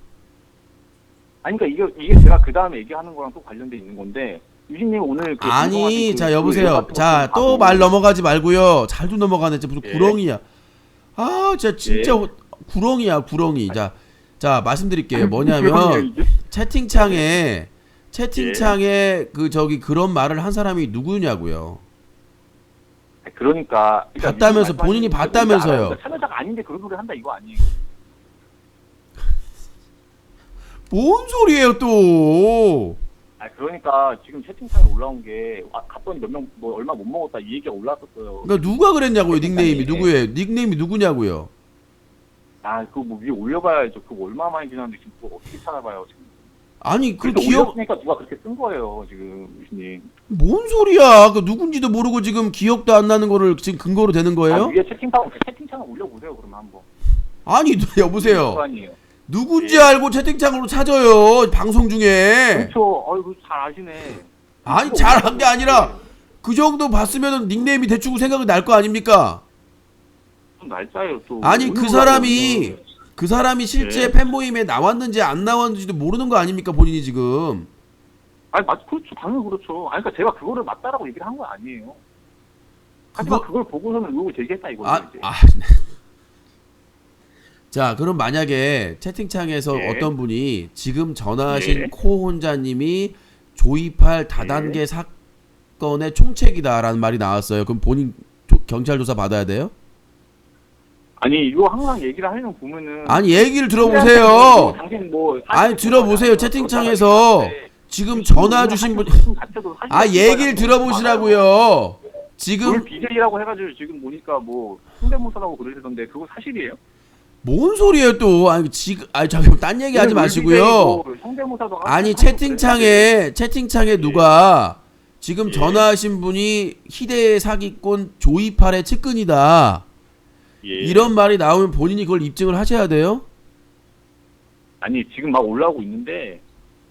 Speaker 3: 아니 그러니까 이게 제가 그 다음에 얘기하는 거랑 또 관련돼 있는 건데 유진님 오늘
Speaker 1: 아니 자 여보세요. 자 또 말 넘어가지 말고요. 잘도 넘어가네. 무슨 구렁이야. 진짜 구렁이야 구렁이. 자 말씀드릴게요. 뭐냐면
Speaker 3: 그럼요, 이제.
Speaker 1: 채팅창에 그 저기 그런 말을 한 사람이 누구냐고요.
Speaker 3: 그러니까
Speaker 1: 봤다면서 본인이 봤다면서요.
Speaker 3: 참여자가 아닌데 그런 소리 한다 이거 아니에요?
Speaker 1: 뭔 소리예요 또?
Speaker 3: 아 그러니까 지금 채팅창에 올라온 게 갔더니 몇 명 뭐 얼마 못 먹었다 이 얘기가 올라왔었어요.
Speaker 1: 그러니까 누가 그랬냐고요. 닉네임이
Speaker 3: 채팅창에.
Speaker 1: 누구예요? 닉네임이 누구냐고요.
Speaker 3: 아 그거 뭐 위에 올려봐야죠. 그거 얼마 많이 지났는데 지금 그거 어떻게 찾아봐요 지금?
Speaker 1: 아니 그
Speaker 3: 그래서
Speaker 1: 기억
Speaker 3: 올렸으니까 누가 그렇게 쓴 거예요 지금 유신님.
Speaker 1: 뭔 소리야? 그 누군지도 모르고 지금 기억도 안 나는 거를 지금 근거로 되는
Speaker 3: 아,
Speaker 1: 거예요?
Speaker 3: 위에 채팅창을 올려보세요 그러면 한번.
Speaker 1: 아니 여보세요.
Speaker 3: 그거 아니에요.
Speaker 1: 누군지
Speaker 3: 예.
Speaker 1: 알고 채팅창으로 찾아요 방송 중에.
Speaker 3: 그렇죠. 아이고 잘 아시네.
Speaker 1: 아니 잘한 게 아니라 그 정도 봤으면 닉네임이 대충 생각이 날 거 아닙니까?
Speaker 3: 좀 날짜예요 또.
Speaker 1: 아니 그 사람이 실제
Speaker 3: 예.
Speaker 1: 팬 모임에 나왔는지 안 나왔는지도 모르는 거 아닙니까 본인이 지금.
Speaker 3: 아니 그렇죠. 당연히 그렇죠. 아니 그러니까 제가 그거를 맞다라고 얘기를 한 건 아니에요. 하지만 그걸 보고서는 의혹을 제기했다 이거죠. 이제.
Speaker 1: 자 그럼 만약에 채팅창에서
Speaker 3: 예.
Speaker 1: 어떤 분이 지금 전화하신
Speaker 3: 예.
Speaker 1: 코 혼자님이 조입할 다단계 사건의 총책이다라는 말이 나왔어요. 그럼 본인 경찰 조사 받아야 돼요?
Speaker 3: 아니 이거 항상 얘기를 하려면 보면은
Speaker 1: 아니 얘기를 들어보세요.
Speaker 3: 당신 뭐
Speaker 1: 아니 들어보세요. 채팅창에서 지금 전화 주신 분 얘기를 들어보시라고요. 지금
Speaker 3: BJ라고 해가지고 지금 보니까 뭐 성대모사라고 그러시던데 그거 사실이에요?
Speaker 1: 뭔 소리예요 또? 아니 지금 잠깐 딴 얘기 하지 마시고요.
Speaker 3: 성대모사도
Speaker 1: 아니 채팅창에 누가 지금 전화하신 분이 희대의 사기꾼 조이팔의 측근이다.
Speaker 3: 예.
Speaker 1: 이런 말이 나오면 본인이 그걸 입증을 하셔야 돼요?
Speaker 3: 아니 지금 막 올라오고 있는데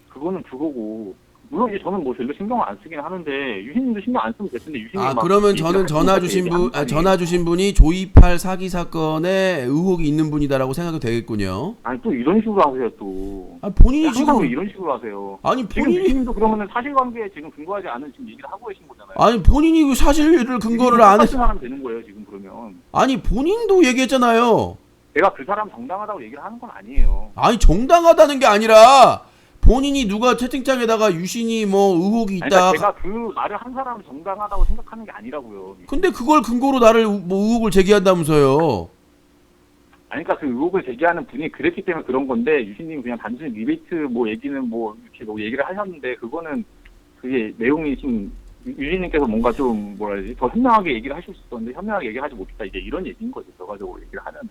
Speaker 3: 그거는 그거고 물론 이제 저는 뭐 별로 신경을 안 쓰긴 하는데 유신님도 신경 안 쓰면 될 텐데 유신님
Speaker 1: 그러면 저는 전화 주신 분이 조이팔 사기 사건에 의혹이 있는 분이다라고 생각이 되겠군요.
Speaker 3: 아니 또 이런 식으로 하세요 또.
Speaker 1: 본인이
Speaker 3: 항상
Speaker 1: 지금
Speaker 3: 왜 이런 식으로 하세요.
Speaker 1: 아니
Speaker 3: 지금
Speaker 1: 본인이
Speaker 3: 유신님도 그러면은 사실관계에 지금 근거하지 않은 지금 얘기를 하고 계신 거잖아요.
Speaker 1: 아니 본인이 그 사실을 근거를 안 해.
Speaker 3: 하면 되는 거예요 지금 그러면.
Speaker 1: 아니 본인도 얘기했잖아요.
Speaker 3: 내가 그 사람 정당하다고 얘기를 하는 건 아니에요.
Speaker 1: 아니 정당하다는 게 아니라 본인이 누가 채팅창에다가 유신이 뭐 의혹이 있다.
Speaker 3: 그러니까 제가 그 말을 한 사람은 정당하다고 생각하는 게 아니라고요.
Speaker 1: 근데 그걸 근거로 나를 뭐 의혹을 제기한다면서요.
Speaker 3: 아니 그러니까 그 의혹을 제기하는 분이 그랬기 때문에 그런 건데 유신님 그냥 단순히 리베이트 뭐 얘기는 뭐 이렇게 뭐 얘기를 하셨는데 그거는 그게 내용이 좀 유신님께서 뭔가 좀 뭐라 해야 되지 더 현명하게 얘기를 하실 수 있었는데 현명하게 얘기하지 못했다 이제 이런 얘기인 거죠. 결과적으로 얘기를 하면.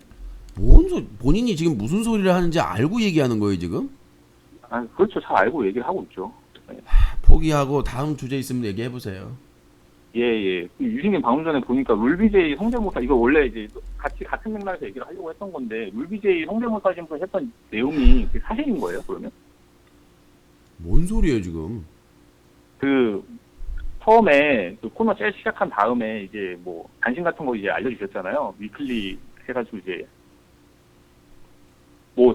Speaker 1: 본인이 지금 무슨 소리를 하는지 알고 얘기하는 거예요 지금?
Speaker 3: 아 그렇죠. 잘 알고 얘기를 하고 있죠. 네.
Speaker 1: 포기하고 다음 주제 있으면 얘기해 보세요.
Speaker 3: 예. 유신님 방금 전에 보니까 룰비제이 성대모사 이거 원래 이제 같은 맥락에서 얘기를 하려고 했던 건데 룰비제이 성대모사 하시면서 했던 내용이 사실인 거예요 그러면?
Speaker 1: 뭔 소리예요 지금?
Speaker 3: 그 처음에 그 코너 제일 시작한 다음에 이제 뭐 단신 같은 거 이제 알려주셨잖아요. 위클리 해가지고 이제 뭐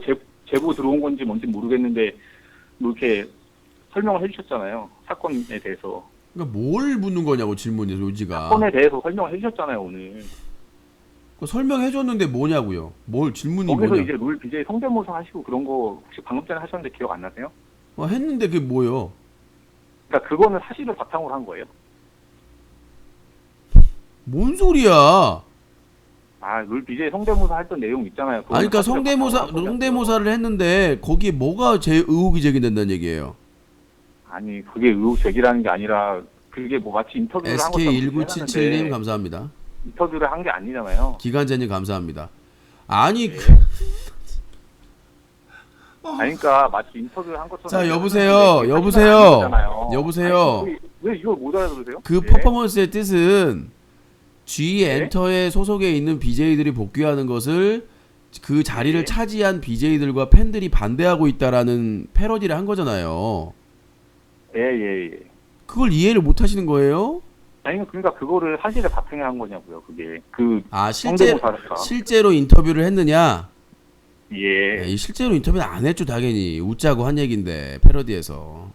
Speaker 3: 제보 들어온 건지 뭔지 모르겠는데 뭐 이렇게 설명을 해주셨잖아요. 사건에 대해서.
Speaker 1: 그러니까 뭘 묻는 거냐고 질문이 요지가.
Speaker 3: 사건에 대해서 설명을 해주셨잖아요 오늘.
Speaker 1: 설명해줬는데 뭐냐고요? 뭘 질문이
Speaker 3: 거기서
Speaker 1: 뭐냐?
Speaker 3: 이제 룰 BJ 성대모사 하시고 그런 거 혹시 방금 전에 하셨는데 기억 안 나세요?
Speaker 1: 했는데 그게 뭐요?
Speaker 3: 그러니까 그거는 사실을 바탕으로 한 거예요.
Speaker 1: 뭔 소리야?
Speaker 3: 룰 BJ 성대모사 했던 내용 있잖아요.
Speaker 1: 아니 그러니까
Speaker 3: 사실을 바탕으로 한 거냐고요.
Speaker 1: 성대모사를 했는데 거기에 뭐가 의혹이 제기된다는 얘기예요?
Speaker 3: 아니 그게 의혹 제기라는 게 아니라 그게 뭐 마치 인터뷰를 한 것처럼
Speaker 1: SK1977님 감사합니다.
Speaker 3: 인터뷰를 한 게 아니잖아요.
Speaker 1: 기간제님 감사합니다. 아니
Speaker 3: 네. 아니 그러니까 마치 인터뷰를 한 것처럼.
Speaker 1: 자
Speaker 3: 여보세요. 왜 이걸 못 알아들으세요?
Speaker 1: 그
Speaker 3: 네.
Speaker 1: 퍼포먼스의 뜻은 G
Speaker 3: 네?
Speaker 1: 엔터에 소속에 있는 BJ들이 복귀하는 것을 그 자리를
Speaker 3: 네.
Speaker 1: 차지한 BJ들과 팬들이 반대하고 있다라는 패러디를 한 거잖아요.
Speaker 3: 예.
Speaker 1: 그걸 이해를 못 하시는 거예요?
Speaker 3: 아니 그러니까 그거를 사실에 바탕에 한 거냐고요. 그게
Speaker 1: 실제로 실제로 인터뷰를 했느냐?
Speaker 3: 예.
Speaker 1: 실제로 인터뷰는 안 했죠 당연히. 웃자고 한 얘긴데 패러디에서.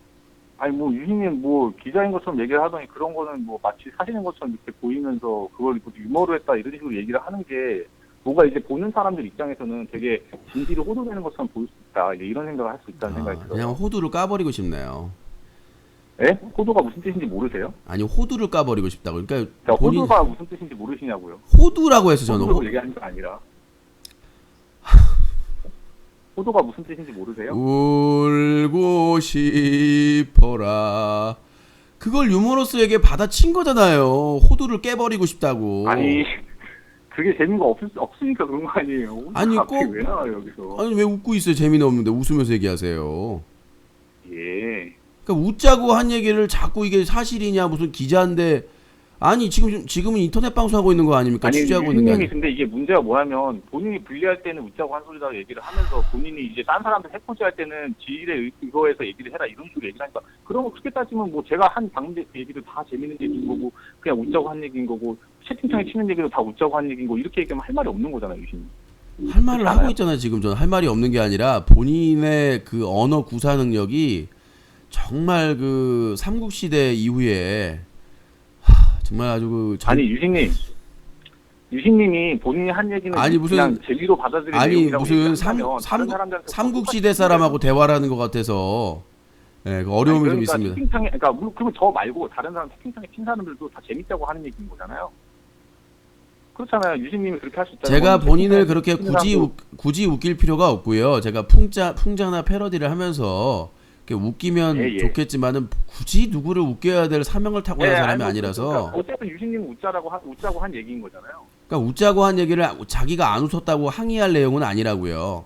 Speaker 3: 아니 뭐 유신님 뭐 기자인 것처럼 얘기를 하더니 그런 거는 뭐 마치 사실인 것처럼 이렇게 보이면서 그걸 유머로 했다 이런 식으로 얘기를 하는 게 뭐가 이제 보는 사람들 입장에서는 되게 진실이 호도되는 것처럼 보일 수 있다. 이제 이런 생각을 할 수 있다는 생각이 들어요.
Speaker 1: 그냥 호두를 까버리고 싶네요.
Speaker 3: 예? 호도가 무슨 뜻인지 모르세요?
Speaker 1: 아니 호두를 까버리고 싶다고. 그러니까
Speaker 3: 자,
Speaker 1: 본인
Speaker 3: 호도가 무슨 뜻인지 모르시냐고요?
Speaker 1: 호두라고 해서 저는
Speaker 3: 호도로 얘기하는 게 아니라. 호도가 무슨 뜻인지 모르세요?
Speaker 1: 울고 싶어라. 그걸 유머러스에게 받아친 거잖아요. 호두를 깨버리고 싶다고.
Speaker 3: 아니, 그게 재미가 없으니까 그런 거 아니에요.
Speaker 1: 아니,
Speaker 3: 갑자기
Speaker 1: 꼭-
Speaker 3: 왜 나와요, 여기서?
Speaker 1: 아니 왜 웃고 있어요? 재미는 없는데 웃으면서 얘기하세요.
Speaker 3: 예.
Speaker 1: 그러니까 웃자고 한 얘기를 자꾸 이게 사실이냐 무슨 기자인데 아니 지금은 인터넷 방송하고 있는 거 아닙니까?
Speaker 3: 아니,
Speaker 1: 취재하고 있는 게
Speaker 3: 유신님이
Speaker 1: 아니.
Speaker 3: 근데 이게 문제가 뭐냐면 본인이 불리할 때는 웃자고 한 소리다 얘기를 하면서 본인이 이제 딴 사람들 해코지 할 때는 지일의 의거에서 얘기를 해라 이런 식으로 얘기를 하니까 그러면 그렇게 따지면 뭐 제가 한 방금 얘기도 다 재밌는 얘기인 거고 그냥 웃자고 한 얘기인 거고 채팅창에 치는 얘기도 다 웃자고 한 얘기인 거고 이렇게 얘기하면 할 말이 없는 거잖아요, 유신님.
Speaker 1: 할 말을
Speaker 3: 그렇지
Speaker 1: 하고
Speaker 3: 않아요?
Speaker 1: 있잖아요. 지금 저는 할 말이 없는 게 아니라 본인의 그 언어 구사 능력이 정말 그 삼국시대 이후에 정말 아주 그
Speaker 3: 아니 유신님이 본인이 한 얘기는
Speaker 1: 아니, 무슨-
Speaker 3: 그냥 재미로 받아들이는
Speaker 1: 아니
Speaker 3: 내용이라고
Speaker 1: 무슨
Speaker 3: 얘기하면 다른 사람들한테
Speaker 1: 삼국시대 사람하고 대화를 하는 것 같아서 예, 그 어려움이 좀
Speaker 3: 그러니까
Speaker 1: 있습니다.
Speaker 3: 채팅창에 그러니까 물론 그러면 저 말고 다른 사람 채팅창에 친 사람들도 다 재밌다고 하는 얘기인 거잖아요. 그렇잖아요. 유신님이 그렇게 할 수 있잖아요.
Speaker 1: 제가 본인을 그렇게
Speaker 3: 치는
Speaker 1: 굳이
Speaker 3: 사람도
Speaker 1: 굳이 웃길 필요가 없고요. 제가 풍자나 패러디를 하면서 이렇게 웃기면
Speaker 3: 예, 예.
Speaker 1: 좋겠지만은 굳이 누구를 웃겨야 될 사명을 타고난
Speaker 3: 예,
Speaker 1: 사람이
Speaker 3: 아니,
Speaker 1: 아니라서
Speaker 3: 그러니까 어쨌든 유신님은 웃자고 한 얘기인 거잖아요.
Speaker 1: 그러니까 웃자고 한 얘기를 자기가 안 웃었다고 항의할 내용은 아니라고요.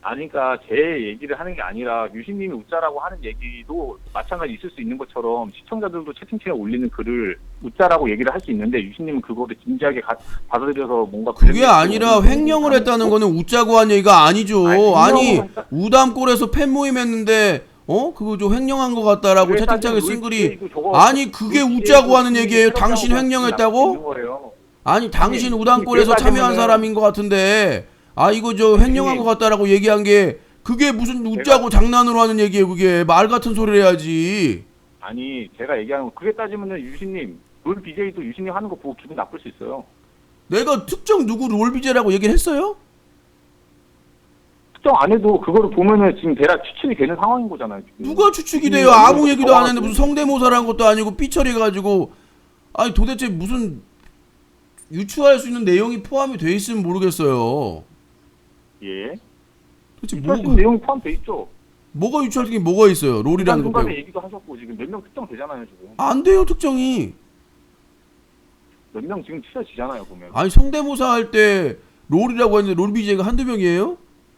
Speaker 3: 아니, 그러니까 제 얘기를 하는 게 아니라 유신님이 웃자라고 하는 얘기도 마찬가지 있을 수 있는 것처럼 시청자들도 채팅창에 올리는 글을 웃자라고 얘기를 할 수 있는데 유신님은 그거를 진지하게 받아들여서 뭔가
Speaker 1: 그게 아니라 횡령을 했다는 거는 웃자고 한 얘기가 아니죠. 아니 우담골에서 팬 모임 했는데 그거 좀 횡령한 것 같다라고 채팅창에 쓴 글이 아니 그게 웃자고 하는 얘기예요. 당신 횡령했다고? 아니 당신 우담골에서 참여한 사람인 것 같은데 이거 저 횡령한 것 같다라고 얘기한 게 그게 무슨 웃자고 장난으로 하는 얘기예요. 그게 말 같은 소리를 해야지.
Speaker 3: 아니 제가 얘기하는 거 그게 따지면은 유신님 롤 BJ도 유신님 하는 거 보고 기분 나쁠 수 있어요.
Speaker 1: 내가 특정 누구 롤비제라고 얘기를 했어요?
Speaker 3: 특정 안 해도 그거를 보면은 지금 대략 추측이 되는 상황인 거잖아요. 지금.
Speaker 1: 누가 추측이 돼요? 아무 얘기도 안 했는데 무슨 성대모사라는 것도 아니고 삐처리 가지고 아니 도대체 무슨 유추할 수 있는 내용이 포함이 돼 있으면 모르겠어요.
Speaker 3: 예.
Speaker 1: 도대체
Speaker 3: 유추하신 내용이 포함돼 있죠.
Speaker 1: 뭐가 유추할 게 뭐가 있어요? 롤이라는 거
Speaker 3: 중간에
Speaker 1: 빼고.
Speaker 3: 얘기도 하셨고 지금 몇 명 특정 되잖아요 지금.
Speaker 1: 안 돼요 특정이.
Speaker 3: 몇 명 지금 추려지잖아요 보면.
Speaker 1: 아니 성대모사 할 때 롤이라고 했는데 롤 BJ가 한두 명이에요?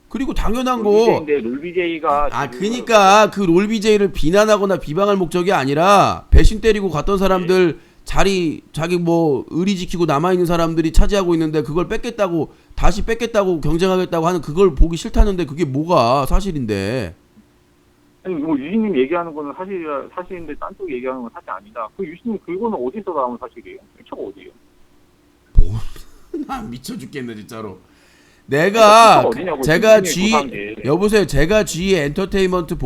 Speaker 1: 그리고 당연한 거.
Speaker 3: 롤 BJ가
Speaker 1: 그니까 그 롤 BJ를 비난하거나 비방할 목적이 아니라 배신 때리고 갔던 사람들 자기 뭐 의리 지키고 남아있는 사람들이 차지하고 있는데 그걸 뺏겠다고 다시 뺏겠다고 경쟁하겠다고 하는 그걸 보기 싫다는데 그게 뭐가 사실인데.
Speaker 3: 아니 뭐 유신님 얘기하는 거는 사실인데 딴 쪽 얘기하는 건 사실 아니다. 그 유신님 그거는 어디서 나온 사실이에요? 출처가 어디예요?
Speaker 1: 나 미쳐 죽겠네 진짜로. 내가
Speaker 3: 어디냐고,
Speaker 1: 제가
Speaker 3: 유신님이 구사한 게.
Speaker 1: 여보세요. 제가 G 엔터테인먼트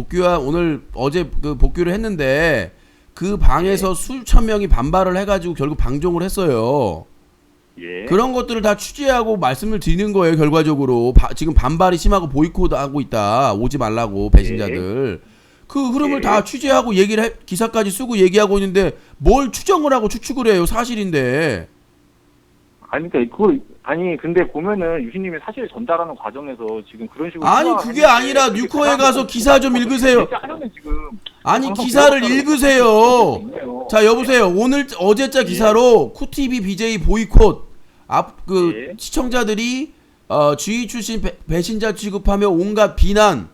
Speaker 1: 어제 그 복귀를 했는데 그 방에서 수천 명이 반발을 해가지고 결국 방종을 했어요.
Speaker 3: 예.
Speaker 1: 그런 것들을 다 취재하고 말씀을 드리는 거예요. 결과적으로 지금 반발이 심하고 보이콧하고 있다. 오지 말라고 배신자들. 그 흐름을 다 취재하고 기사까지 쓰고 얘기하고 있는데 뭘 추정을 하고 추측을 해요. 사실인데.
Speaker 3: 근데 보면은 유신님이 사실을 전달하는 과정에서 지금 그런 식으로
Speaker 1: 아니 그게 아니라 뉴커에 가서 기사 좀 읽으세요. 아니 기사를 읽으세요. 자 여보세요. 어제자 기사로 쿠티비 BJ 보이콧 시청자들이 G 출신 배신자 취급하며 온갖 비난.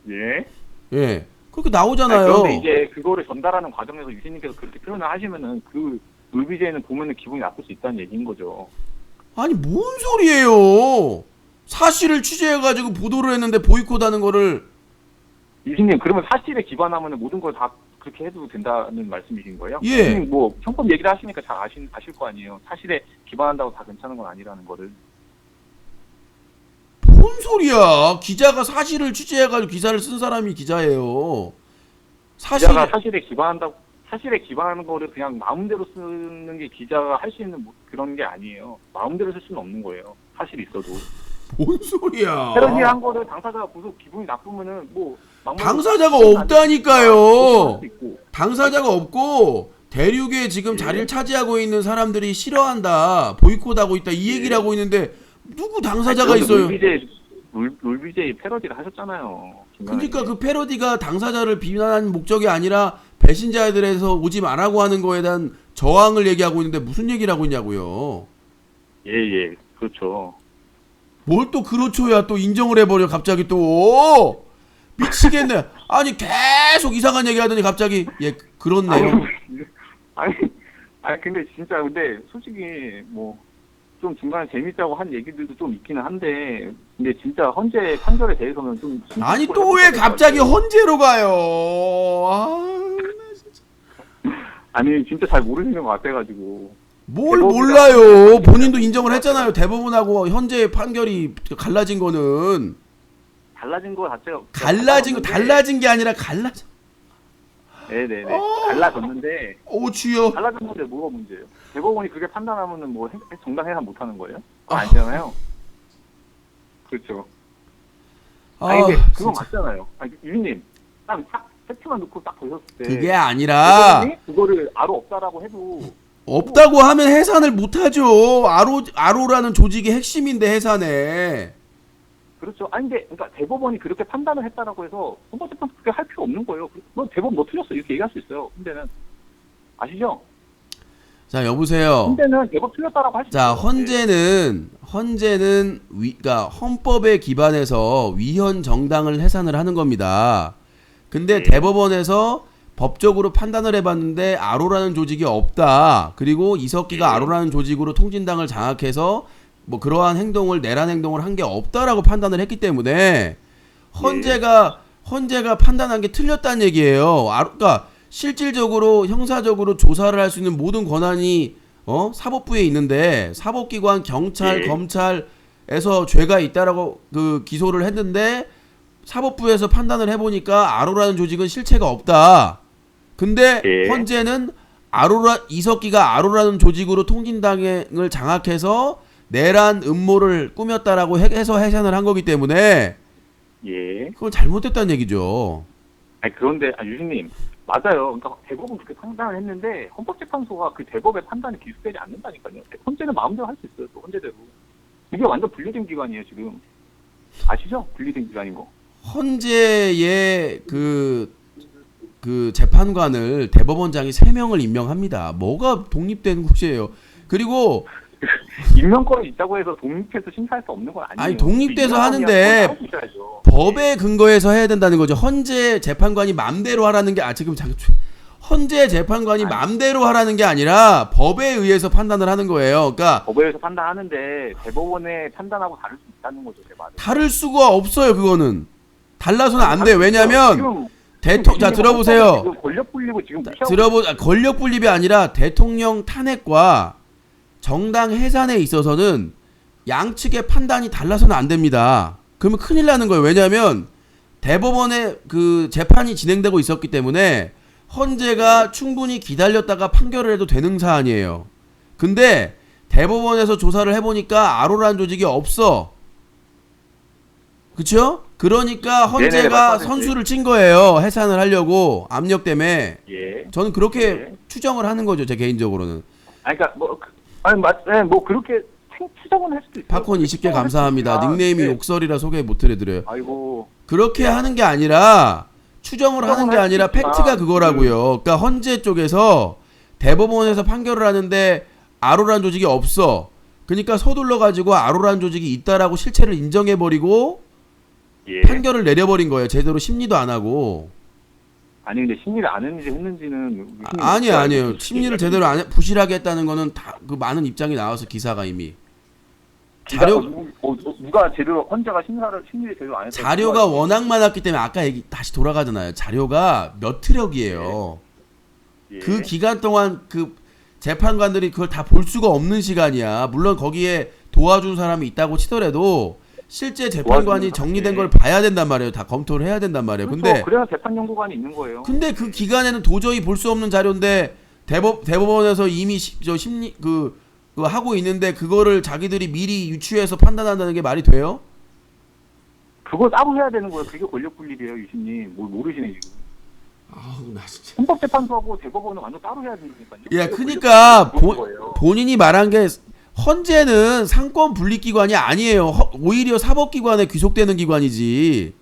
Speaker 1: 예. 그렇게 나오잖아요.
Speaker 3: 그런데 이제 그거를 전달하는 과정에서 유신님께서 그렇게 표현을 하시면은 그 롤비제는 보면은 기분이 나쁠 수 있다는 얘기인 거죠.
Speaker 1: 아니 뭔 소리예요? 사실을 취재해가지고 보도를 했는데 보이콧하는 거를.
Speaker 3: 유신님 그러면 사실에 기반하면은 모든 걸 다 그렇게 해도 된다는 말씀이신 거예요?
Speaker 1: 예.
Speaker 3: 유신님 뭐 형법 얘기를 하시니까 잘 아실 거 아니에요. 사실에 기반한다고 다 괜찮은 건 아니라는 거를.
Speaker 1: 뭔 소리야? 기자가 사실을 취재해가지고 기사를 쓴 사람이 기자예요.
Speaker 3: 기자가 사실에 기반한다고 사실에 기반하는 거를 그냥 마음대로 쓰는 게 기자가 할 수 있는 그런 게 아니에요. 마음대로 쓸 수는 없는 거예요. 사실이 있어도.
Speaker 1: 뭔 소리야?
Speaker 3: 패러디한 거를 당사자가 보고 기분이 나쁘면은 뭐
Speaker 1: 당사자가
Speaker 3: 할
Speaker 1: 없다니까요.
Speaker 3: 수 있고.
Speaker 1: 당사자가 없고 대륙에 지금 자리를 차지하고 있는 사람들이 싫어한다, 보이콧하고 있다 이 얘기를 하고 있는데 누구 당사자가 있어요?
Speaker 3: 롤비제이 패러디를 하셨잖아요.
Speaker 1: 그러니까 그 패러디가 당사자를 비난하는 목적이 아니라 배신자들에서 오지 말라고 하는 거에 대한 저항을 얘기하고 있는데 무슨 얘기를 하고 있냐고요.
Speaker 3: 예, 그렇죠.
Speaker 1: 뭘 또 그렇죠야 또 인정을 해버려 갑자기 또 미치겠네. 아니 계속 이상한 얘기 하더니 갑자기 예 그렇네요.
Speaker 3: 아니 근데 진짜 근데 솔직히 뭐 좀 중간에 재밌다고 한 얘기들도 좀 있기는 한데 근데 진짜 헌재 판결에 대해서는 좀
Speaker 1: 아니 또 왜 갑자기 헌재로 가요?
Speaker 3: 아니 진짜 잘 모르시는 것 같아가지고.
Speaker 1: 뭘 몰라요. 본인도 인정을 했잖아요. 대법원하고 현재 판결이 갈라진 거는
Speaker 3: 달라진 거 자체가
Speaker 1: 달라진 게 아니라
Speaker 3: 네네네 달라졌는데
Speaker 1: 주여.
Speaker 3: 달라졌는데 뭐가 문제예요? 대법원이 그렇게 판단하면은 뭐 정당 해산 못 하는 거예요? 아니잖아요. 그렇죠. 아니 근데 그거 맞잖아요. 아니 유님 딱 팩트만 놓고 딱 보셨을 때
Speaker 1: 그게 아니라
Speaker 3: 대법원이 그거를 아로 없다라고 해도
Speaker 1: 없다고 하면 해산을 못 하죠. 아로라는 조직이 핵심인데 해산에.
Speaker 3: 그렇죠. 아니 근데 그러니까 대법원이 그렇게 판단을 했다라고 해서 헌법재판소 그렇게 할 필요 없는 거예요. 너 대법원 너 틀렸어 이렇게 얘기할 수 있어요. 근데는 아시죠?
Speaker 1: 자 여보세요.
Speaker 3: 근데는 대법 틀렸다라고 할 수 있어요.
Speaker 1: 자 헌재는 그러니까 헌법에 기반해서 위헌 정당을 해산을 하는 겁니다. 근데 대법원에서 법적으로 판단을 해봤는데 아로라는 조직이 없다. 그리고 이석기가 아로라는 조직으로 통진당을 장악해서 뭐 그러한 행동을 내란 행동을 한 게 없다라고 판단을 했기 때문에 헌재가 판단한 게 틀렸다는 얘기예요. 그러니까 실질적으로 형사적으로 조사를 할 수 있는 모든 권한이 사법부에 있는데 사법기관, 경찰, 검찰에서 죄가 있다라고 그 기소를 했는데 사법부에서 판단을 해보니까 아로라는 조직은 실체가 없다. 근데 헌재는 이석기가 아로라는 조직으로 통진당을 장악해서 내란 음모를 꾸몄다라고 해서 해산을 한 거기 때문에 그건 잘못됐다는 얘기죠.
Speaker 3: 아니 그런데 유진님 맞아요. 그러니까 대법은 그렇게 판단을 했는데 헌법재판소가 그 대법의 판단에 기술되지 않는다니까요. 헌재는 마음대로 할 수 있어요. 또 헌재대로. 이게 완전 분리된 기관이에요 지금. 아시죠? 분리된 기관인 거.
Speaker 1: 헌재의 그 재판관을 대법원장이 3명을 임명합니다. 뭐가 독립된 곳이에요. 그리고
Speaker 3: 임명권이 있다고 해서 독립해서 심사할 수 없는 건 아니에요.
Speaker 1: 아니 독립돼서 하는데 법에 근거해서 해야 된다는 거죠. 헌재 재판관이 맘대로 하라는 게 지금 헌재 재판관이 맘대로 하라는 게 아니라 법에 의해서 판단을 하는 거예요. 그러니까
Speaker 3: 법에 의해서 판단하는데 대법원의 판단하고 다를 수 있다는 거죠. 제 말은.
Speaker 1: 다를 수가 없어요. 그거는 달라서는 안 돼. 왜냐하면 자 들어보세요.
Speaker 3: 지금 권력 분립을 지금
Speaker 1: 권력 분립이 아니라 대통령 탄핵과 정당 해산에 있어서는 양측의 판단이 달라서는 안 됩니다. 그러면 큰일 나는 거예요. 왜냐하면 대법원의 그 재판이 진행되고 있었기 때문에 헌재가 충분히 기다렸다가 판결을 해도 되는 사안이에요. 근데 대법원에서 조사를 해보니까 아로라는 조직이 없어. 그쵸? 그러니까 헌재가 선수를 친 거예요. 해산을 하려고 압력 때문에. 저는 그렇게 추정을 하는 거죠. 제 개인적으로는.
Speaker 3: 아니 그러니까 뭐 그렇게 추정은 할 수도 있어요.
Speaker 1: 팝콘 20개 감사합니다. 닉네임이 욕설이라 소개 못 해드려요.
Speaker 3: 아이고.
Speaker 1: 그렇게 하는 게 아니라 추정을 하는 게 아니라 팩트가 그거라고요. 그러니까 헌재 쪽에서 대법원에서 판결을 하는데 아로라는 조직이 없어. 그러니까 서둘러 가지고 아로라는 조직이 있다라고 실체를 인정해버리고 판결을 내려버린 거예요. 제대로 심리도 안 하고.
Speaker 3: 아니 근데 심리를 안 했는지는
Speaker 1: 아니에요. 심리를 제대로 안 부실하게 했다는 거는 다 그 많은 입장이 나와서 기사가 이미
Speaker 3: 누가 제대로 헌재가 심리를 제대로 안 했다.
Speaker 1: 자료가 워낙 많았기 때문에 아까 다시 돌아가잖아요. 자료가 몇 트럭이에요. 그 기간 동안 그 재판관들이 그걸 다 볼 수가 없는 시간이야. 물론 거기에 도와준 사람이 있다고 치더라도 실제 재판관이
Speaker 3: 도와주는
Speaker 1: 정리된 걸
Speaker 3: 사람인데.
Speaker 1: 봐야 된단 말이에요. 다 검토를 해야 된단 말이에요.
Speaker 3: 그렇죠.
Speaker 1: 근데
Speaker 3: 그래야 재판 연구관이 있는 거예요.
Speaker 1: 그 기간에는 도저히 볼 수 없는 자료인데 대법원에서 이미 저 심리 그 하고 있는데 그거를 자기들이 미리 유추해서 판단한다는 게 말이 돼요?
Speaker 3: 그거 따로 해야 되는 거예요. 그게 권력 분립이에요, 유신님. 뭘 모르시네 지금.
Speaker 1: 아우 나 진짜.
Speaker 3: 헌법재판소하고 대법원은 완전 따로 해야 되니까요.
Speaker 1: 야, 그러니까
Speaker 3: 거예요.
Speaker 1: 본인이 말한 게 헌재는 상권 분립기관이 아니에요. 오히려 사법기관에 귀속되는 기관이지.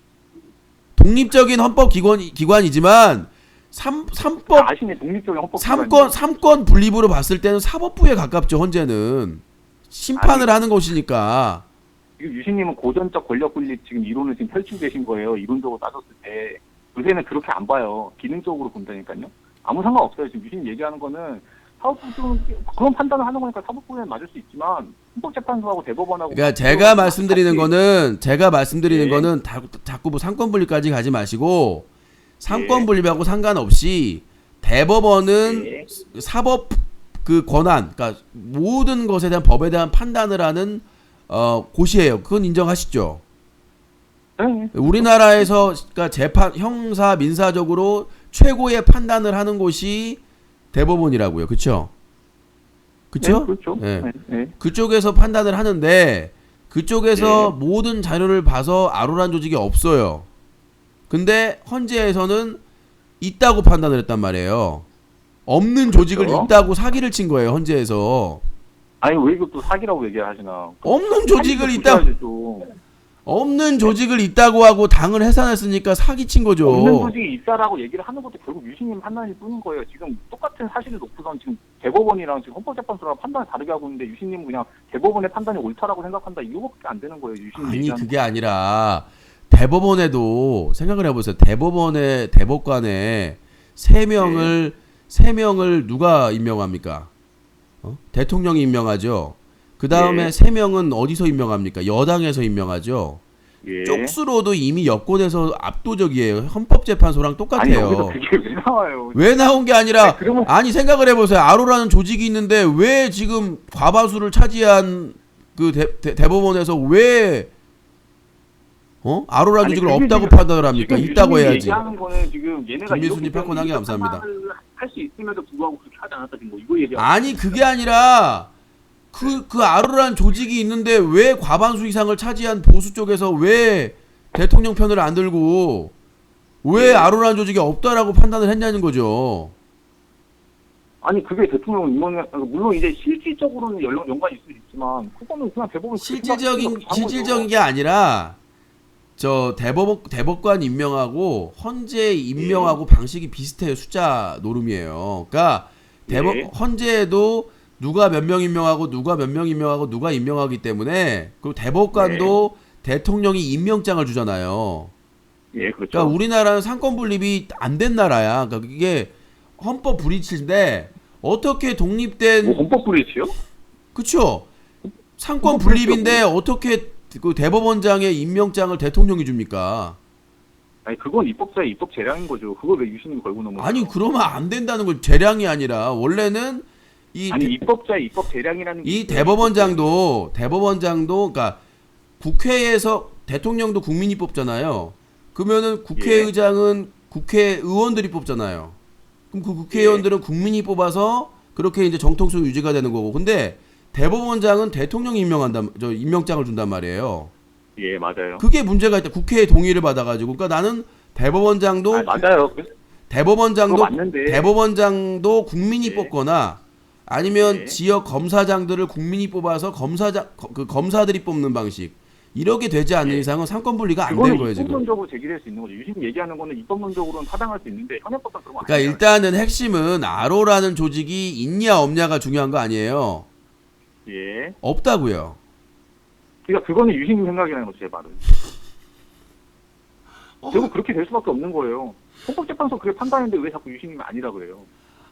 Speaker 1: 독립적인 헌법기관이지만 삼법
Speaker 3: 아시네, 독립적인 헌법.
Speaker 1: 삼권 분립으로 봤을 때는 사법부에 가깝죠. 헌재는 심판을 하는 곳이니까.
Speaker 3: 지금 유신님은 고전적 권력 분립 지금 이론을 지금 펼치고 계신 거예요. 이론적으로 따졌을 때. 요새는 그렇게 안 봐요. 기능적으로 본다니까요. 아무 상관없어요. 지금 유신님 얘기하는 거는 사법부 좀 그런 판단을 하는 거니까 사법부에는 맞을 수 있지만 헌법재판소하고 대법원하고.
Speaker 1: 그러니까 제가 말씀드리는 거는
Speaker 3: 네.
Speaker 1: 자꾸 뭐 상권 분립까지 가지 마시고 상권
Speaker 3: 네.
Speaker 1: 분립하고 상관없이 대법원은
Speaker 3: 네.
Speaker 1: 사법 그 권한, 그러니까 모든 것에 대한 법에 대한 판단을 하는 곳이에요. 그건 인정하시죠?
Speaker 3: 네.
Speaker 1: 우리나라에서 그러니까 재판 형사 민사적으로 최고의 판단을 하는 곳이 대법원이라고요. 그렇죠? 그렇죠?
Speaker 3: 네, 그렇죠.
Speaker 1: 네.
Speaker 3: 네. 네.
Speaker 1: 그쪽에서 판단을 하는데 그쪽에서
Speaker 3: 네.
Speaker 1: 모든 자료를 봐서 아로란 조직이 없어요. 근데 헌재에서는 있다고 판단을 했단 말이에요. 없는 조직을
Speaker 3: 그렇죠.
Speaker 1: 있다고 사기를 친 거예요. 헌재에서.
Speaker 3: 아니 왜 이거 또 사기라고 얘기하시나?
Speaker 1: 없는 조직을
Speaker 3: 사기도
Speaker 1: 있다
Speaker 3: 조심해야지 좀.
Speaker 1: 없는 조직을 있다고 하고 당을 해산했으니까 사기 친 거죠.
Speaker 3: 없는 조직이 있다라고 얘기를 하는 것도 결국 유신님 판단일 뿐인 거예요. 지금 똑같은 사실을 놓고선 지금 대법원이랑 지금 헌법재판소랑 판단을 다르게 하고 있는데 유신님은 그냥 대법원의 판단이 옳다라고 생각한다. 이거밖에 안 되는 거예요. 유신님
Speaker 1: 아니
Speaker 3: 얘기하는
Speaker 1: 그게 아니라 대법원에도 생각을 해보세요. 대법관에 세 명을 누가 임명합니까? 대통령이 임명하죠. 그 다음에
Speaker 3: 네.
Speaker 1: 세 명은 어디서 임명합니까? 여당에서 임명하죠.
Speaker 3: 예.
Speaker 1: 쪽수로도 이미 여권에서 압도적이에요. 헌법재판소랑
Speaker 3: 아니
Speaker 1: 똑같아요.
Speaker 3: 여기서 그게 왜 나와요?
Speaker 1: 왜 나온 게 아니라
Speaker 3: 아니, 그러면
Speaker 1: 아니 생각을 해보세요. 아로라는 조직이 있는데 왜 지금 과반수를 차지한 그 대법원에서 왜 아로라 조직을
Speaker 3: 그게
Speaker 1: 없다고
Speaker 3: 지금-
Speaker 1: 판단을 합니까?
Speaker 3: 지금
Speaker 1: 있다고
Speaker 3: 유신님이
Speaker 1: 해야지.
Speaker 3: 얘기하는 거는 지금 얘네가
Speaker 1: 김민수님 팝콘 게 감사합니다.
Speaker 3: 할수 있음에도 불구하고 그렇게 하지 않았다 지금 뭐 이거 얘기하는
Speaker 1: 아니 그게 아니라 그 아로라는 조직이 있는데 왜 과반수 이상을 차지한 보수 쪽에서 왜 대통령 편을 안 들고 왜
Speaker 3: 네.
Speaker 1: 아로라는 조직이 없다라고 판단을 했냐는 거죠.
Speaker 3: 아니 그게 대통령 임원 물론 이제 실질적으로는 연관이 있을 수 있지만 그거는 그냥 대법원
Speaker 1: 실질적인 게 아니라 저 대법관 임명하고 헌재 임명하고 방식이 비슷해요. 숫자 노름이에요. 그러니까
Speaker 3: 네.
Speaker 1: 헌재에도 누가 몇 명 임명하고 누가 몇 명 임명하고 누가 임명하기 때문에 그리고 대법관도 대통령이 임명장을 주잖아요.
Speaker 3: 예, 그렇죠.
Speaker 1: 그러니까 우리나라는 상권 분립이 안 된 나라야. 그러니까 이게 헌법 불이치인데 어떻게 독립된
Speaker 3: 뭐 헌법 불이치요?
Speaker 1: 그쵸? 상권
Speaker 3: 헌법
Speaker 1: 분립인데 어떻게 그 대법원장의 임명장을 대통령이 줍니까?
Speaker 3: 아니 그건 입법자의 입법 재량인 거죠. 그걸 왜 유신님이 걸고 넘어요?
Speaker 1: 아니 그러면 안 된다는 거 재량이 아니라 원래는
Speaker 3: 아니 입법자의 입법 재량이라는 게
Speaker 1: 이
Speaker 3: 있어요.
Speaker 1: 대법원장도 그러니까 국회에서 대통령도 국민이 뽑잖아요. 그러면은 국회의장은 국회의원들이 뽑잖아요. 그럼 그 국회의원들은 국민이 뽑아서 그렇게 이제 정통성 유지가 되는 거고. 근데 대법원장은 대통령이 임명장을 준단 말이에요.
Speaker 3: 예, 맞아요.
Speaker 1: 그게 문제가 있다. 국회의 동의를 받아가지고. 그러니까 나는 대법원장도
Speaker 3: 맞아요. 그거 맞는데.
Speaker 1: 대법원장도 국민이
Speaker 3: 예.
Speaker 1: 뽑거나 아니면
Speaker 3: 예.
Speaker 1: 지역 검사장들을 국민이 뽑아서 검사들이 뽑는 방식. 이렇게 되지 않는
Speaker 3: 예.
Speaker 1: 이상은 상권 분리가 안 된
Speaker 3: 그거는
Speaker 1: 거예요 지금.
Speaker 3: 입법론적으로 제기될 수 있는 거죠. 유신님 얘기하는 거는 입법론적으로는 타당할 수 있는데 현행법상 그런 거
Speaker 1: 그러니까
Speaker 3: 아니에요.
Speaker 1: 일단은 핵심은 아로라는 조직이 있냐 없냐가 중요한 거 아니에요.
Speaker 3: 예.
Speaker 1: 없다고요.
Speaker 3: 그러니까 그거는 유신님 생각이라는 거죠, 제 말은. 결국 그렇게 될 수밖에 없는 거예요. 헌법재판소 그렇게 판단했는데 왜 자꾸 유신님이 아니라 그래요?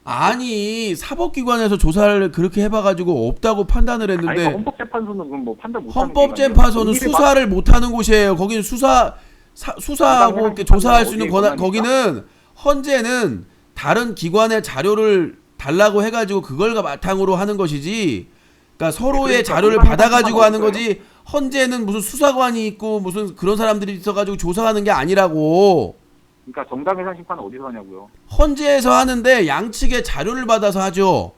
Speaker 1: 아니 사법기관에서 조사를 그렇게 해봐가지고 없다고 판단을
Speaker 3: 아니,
Speaker 1: 했는데
Speaker 3: 그러니까 헌법재판소는 그럼 뭐 판단 못하는
Speaker 1: 헌법재판소는 수사를 못하는 곳이에요. 거기는 수사하고 이렇게 조사할 수 있는 권한. 거기는 헌재는 다른 기관의 자료를 달라고 해가지고 그걸 바탕으로 하는 것이지. 그러니까 서로의
Speaker 3: 그러니까
Speaker 1: 자료를
Speaker 3: 공방이
Speaker 1: 받아가지고 하는
Speaker 3: 없어요?
Speaker 1: 거지. 헌재는 무슨 수사관이 있고 무슨 그런 사람들이 있어가지고 조사하는 게 아니라고.
Speaker 3: 그러니까 정당해산 심판은 어디서 하냐고요.
Speaker 1: 헌재에서 하는데 양측의 자료를 받아서 하죠.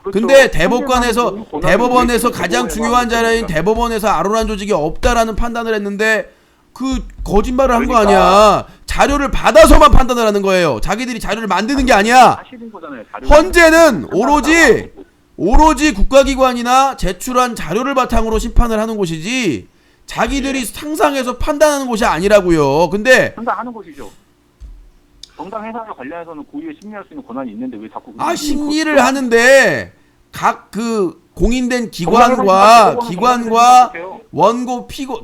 Speaker 3: 그렇죠.
Speaker 1: 근데 대법관에서
Speaker 3: 헌재에서는 그
Speaker 1: 대법원에서
Speaker 3: 권한을
Speaker 1: 가장
Speaker 3: 왜
Speaker 1: 중요한 자료인
Speaker 3: 그러니까.
Speaker 1: 대법원에서 아로란 조직이 없다라는 판단을 했는데 그 거짓말을 한 거
Speaker 3: 그러니까.
Speaker 1: 아니야. 자료를 받아서만 판단을 하는 거예요. 자기들이 자료를 만드는 게 아니야.
Speaker 3: 하시는 거잖아요. 자료
Speaker 1: 헌재는 오로지 국가기관이나 제출한 자료를 바탕으로 심판을 하는 곳이지 자기들이 상상해서 판단하는 곳이 아니라고요. 근데
Speaker 3: 판단하는 것이죠. 정당 해산과 관련해서는 고의에 심리할 수 있는 권한이 있는데 왜 자꾸
Speaker 1: 심리를 하는데 각 그 공인된 기관과 원고 피고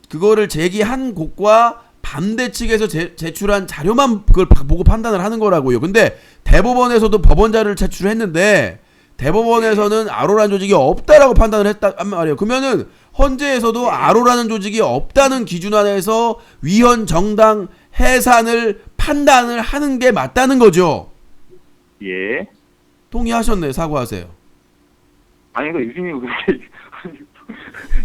Speaker 1: 그거를 제기한 곳과 반대 측에서 제출한 자료만 그걸 보고 판단을 하는 거라고요. 근데 대법원에서도 법원 자료를 제출했는데 대법원에서는 아로란 조직이 없다라고 판단을 했단 말이에요. 그러면은 헌재에서도 아로라는 조직이 없다는 기준 안에서 위헌 정당 해산을 판단을 하는 게 맞다는 거죠.
Speaker 3: 예.
Speaker 1: 동의하셨네. 사과하세요.
Speaker 3: 아니 그러니까 유진님이 그렇게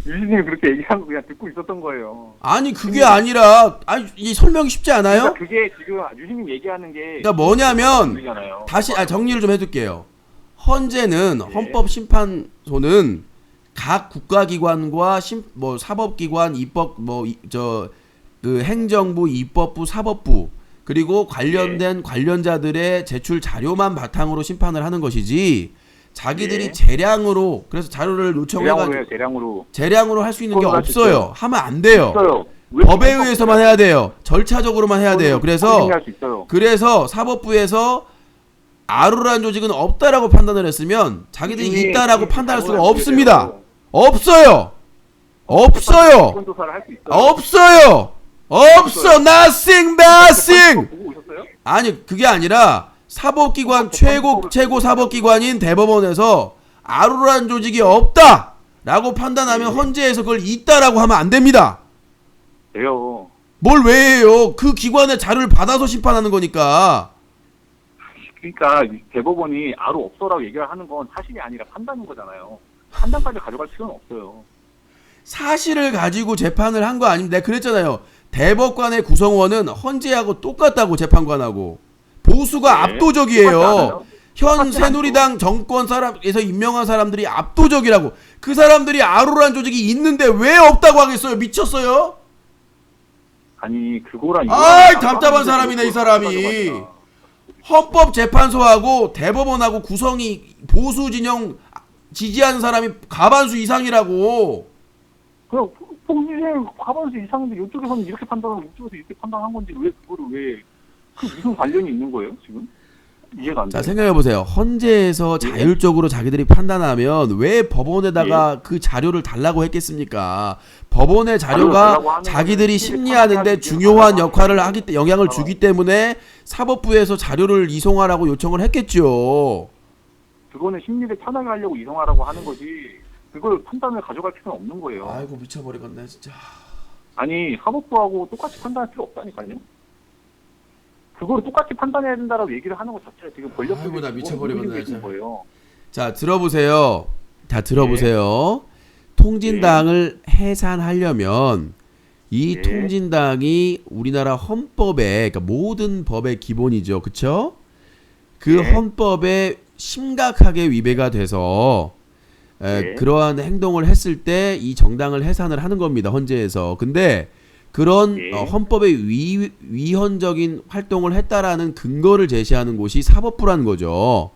Speaker 3: 유진님이 그렇게 얘기한 거 그냥 듣고 있었던 거예요.
Speaker 1: 아니 그게 아니라 이 설명이 쉽지 않아요?
Speaker 3: 그러니까 그게 지금 유진님 얘기하는 게
Speaker 1: 그러니까 뭐냐면
Speaker 3: 잖아요.
Speaker 1: 다시 정리를 좀 해둘게요. 헌재는
Speaker 3: 예.
Speaker 1: 헌법심판소는 각 국가기관과 뭐 사법기관, 입법 그 행정부, 입법부, 사법부 그리고 관련된 관련자들의 제출 자료만 바탕으로 심판을 하는 것이지 자기들이
Speaker 3: 예.
Speaker 1: 재량으로 그래서 자료를 요청해가지고 재량으로 할 수 있는 게 없어요. 하면 안 돼요.
Speaker 3: 있어요.
Speaker 1: 법에 의해서만 해야 돼요. 절차적으로만 해야 돼요. 그래서 사법부에서 아로란 조직은 없다라고 판단을 했으면 자기들이 있다라고 판단할 수가 없습니다. 없어요. 없어요. 없어. nothing. 아니 그게 아니라 사법기관 최고 사법기관인 대법원에서 아로란 조직이 없다라고 판단하면 헌재에서 그걸 있다라고 하면 안 됩니다.
Speaker 3: 왜요?
Speaker 1: 뭘 왜 해요? 그 기관의 자료를 받아서 심판하는 거니까.
Speaker 3: 그러니까 대법원이 아로 없어라고 얘기를 하는 건 사실이 아니라 판단인 거잖아요. 판단까지 가져갈 필요는 없어요.
Speaker 1: 사실을 가지고 재판을 한 거 아닙니다. 내가 그랬잖아요. 대법관의 구성원은 헌재하고 똑같다고 재판관하고. 보수가 압도적이에요. 현 새누리당 정권 사람에서 임명한 사람들이 압도적이라고. 그 사람들이 아로란 조직이 있는데 왜 없다고 하겠어요? 미쳤어요?
Speaker 3: 아니 그거랑
Speaker 1: 답답한 사람이네 이 사람이. 헌법재판소하고 대법원하고 구성이 보수 진영 지지하는 사람이 과반수 이상이라고.
Speaker 3: 그냥 봉지생 과반수 이상인데 이쪽에서는 이렇게 판단하고 이쪽에서 이렇게 판단한 건지 왜 그거를 그 무슨 관련이 있는 거예요 지금? 이해가 안 돼요.
Speaker 1: 자 생각해보세요. 헌재에서 자율적으로 자기들이 판단하면 왜 법원에다가 그 자료를 달라고 했겠습니까? 법원의 자료가 자기들이 심리하는데 중요한 역할을 영향을 주기 때문에 사법부에서 자료를 이송하라고 요청을 했겠죠.
Speaker 3: 그거는 심리를 편하게 하려고 이송하라고 하는 거지 그걸 판단을 가져갈 필요는 없는 거예요.
Speaker 1: 아이고 미쳐버리겠네 진짜.
Speaker 3: 아니 사법부하고 똑같이 판단할 필요 없다니까요. 그거를 똑같이 판단해야 된다라고 얘기를 하는 것 자체가 지금 권력적인
Speaker 1: 나 미쳐버리겠네
Speaker 3: 거예요.
Speaker 1: 자 들어보세요. 통진당을 해산하려면 이 통진당이 우리나라 헌법에 그러니까 모든 법의 기본이죠. 그쵸? 그 헌법에 심각하게 위배가 돼서 그러한 행동을 했을 때 이 정당을 해산을 하는 겁니다. 헌재에서. 근데 그런 헌법에 위헌적인 활동을 했다라는 근거를 제시하는 곳이 사법부라는 거죠.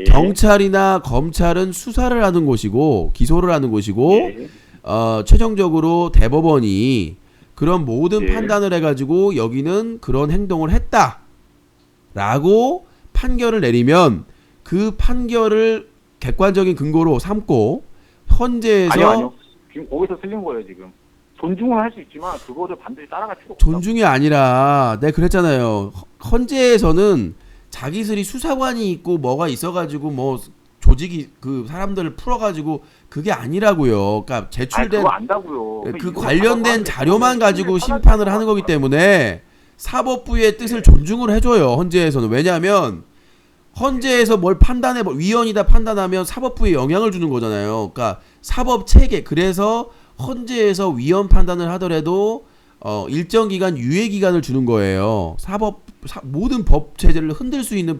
Speaker 1: 경찰이나 검찰은 수사를 하는 곳이고 기소를 하는 곳이고 최종적으로 대법원이 그런 모든 판단을 해가지고 여기는 그런 행동을 했다라고 판결을 내리면 그 판결을 객관적인 근거로 삼고 헌재에서
Speaker 3: 아니요. 지금 거기서 틀린 거예요 지금. 존중은 할 수 있지만 그거를 반드시 따라갈 필요 없다.
Speaker 1: 존중이 아니라 내가 그랬잖아요. 헌재에서는 자기들이 수사관이 있고 뭐가 있어가지고 뭐 조직이 그 사람들을 풀어가지고 그게 아니라고요. 그러니까 제출된
Speaker 3: 그거 안다고요.
Speaker 1: 그 관련된 자료만 가지고 심판을 하는 거기 때문에 사법부의 뜻을 존중을 해줘요. 헌재에서는. 왜냐하면 헌재에서 뭘 판단해 위헌이다 판단하면 사법부에 영향을 주는 거잖아요. 그러니까 사법 체계 그래서 헌재에서 위헌 판단을 하더라도 일정 기간 유예 기간을 주는 거예요. 모든 법 체제를 흔들 수 있는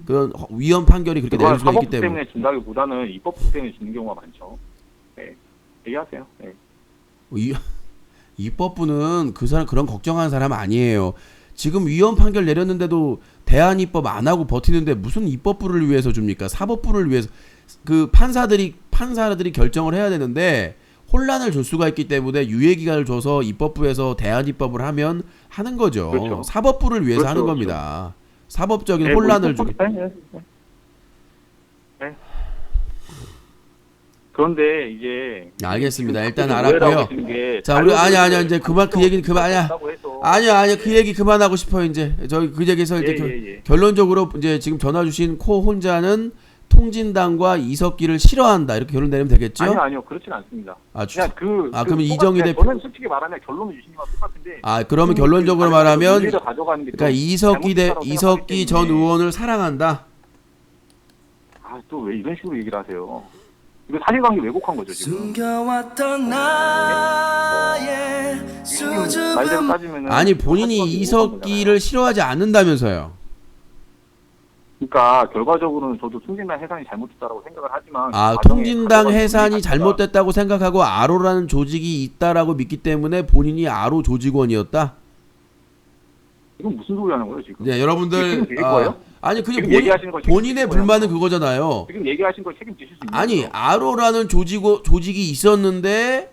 Speaker 1: 그런 위헌 판결이 그렇게 내릴 수가 있기
Speaker 3: 사법부
Speaker 1: 때문에.
Speaker 3: 때문에 준다기보다는 입법부 때문에 주는 경우가 많죠. 네. 얘기하세요. 네.
Speaker 1: 입법부는 그 사람 그런 걱정하는 사람 아니에요. 지금 위헌 판결 내렸는데도 대한입법 안 하고 버티는데 무슨 입법부를 위해서 줍니까? 사법부를 위해서. 그 판사들이 결정을 해야 되는데 혼란을 줄 수가 있기 때문에 유예 기간을 줘서 입법부에서 대한입법을 하는 거죠.
Speaker 3: 그렇죠.
Speaker 1: 사법부를 위해서
Speaker 3: 그렇죠,
Speaker 1: 하는
Speaker 3: 그렇죠.
Speaker 1: 겁니다. 사법적인
Speaker 3: 네,
Speaker 1: 혼란을
Speaker 3: 뭐
Speaker 1: 주기.
Speaker 3: 네. 그런데 이제
Speaker 1: 알겠습니다. 일단
Speaker 3: 오해라고
Speaker 1: 알았고요.
Speaker 3: 하시는 게
Speaker 1: 자, 우리 아니야 이제
Speaker 3: 자료를
Speaker 1: 그만 그 얘기는 그만
Speaker 3: 없다고 해서
Speaker 1: 아니야 그 얘기 그만하고 싶어요. 이제 저희 그 얘기에서 이제
Speaker 3: 예.
Speaker 1: 결론적으로 이제 지금 전화 주신 코 혼자는 통진당과 이석기를 싫어한다 이렇게 결론 내리면 되겠죠?
Speaker 3: 아니요 그렇진 않습니다.
Speaker 1: 아,
Speaker 3: 그냥
Speaker 1: 그러면 이정희 대표
Speaker 3: 저는 솔직히 말하면 결론은 유신님과 똑같은데.
Speaker 1: 그러면 결론적으로 말하면 그러니까 이석기
Speaker 3: 때문에.
Speaker 1: 전 의원을 사랑한다.
Speaker 3: 또 왜 이런 식으로 얘기를 하세요? 이거 사실관계 왜곡한 거죠 지금.
Speaker 2: 숨겨왔던 나의
Speaker 3: 지금 말대로 따지면은
Speaker 1: 아니 본인이
Speaker 3: 사실관계 왜곡한
Speaker 1: 이석기를 싫어하지 않는다면서요.
Speaker 3: 그러니까 결과적으로는 저도 통진당 해산이 잘못됐다라고 생각을 하지만
Speaker 1: 통진당 해산이 잘못됐다고 생각하고 아로라는 조직이 있다라고 믿기 때문에 본인이 아로 조직원이었다.
Speaker 3: 이건 무슨 소리 하는 거예요 지금?
Speaker 1: 네, 여러분들
Speaker 3: 책임 거예요?
Speaker 1: 아니 그냥
Speaker 3: 지금 얘기하시는 거
Speaker 1: 본인의
Speaker 3: 책임
Speaker 1: 불만은
Speaker 3: 거예요?
Speaker 1: 그거잖아요.
Speaker 3: 지금 얘기하신 걸 책임지실 수 있는
Speaker 1: 아니
Speaker 3: 거죠?
Speaker 1: 아로라는 조직이 있었는데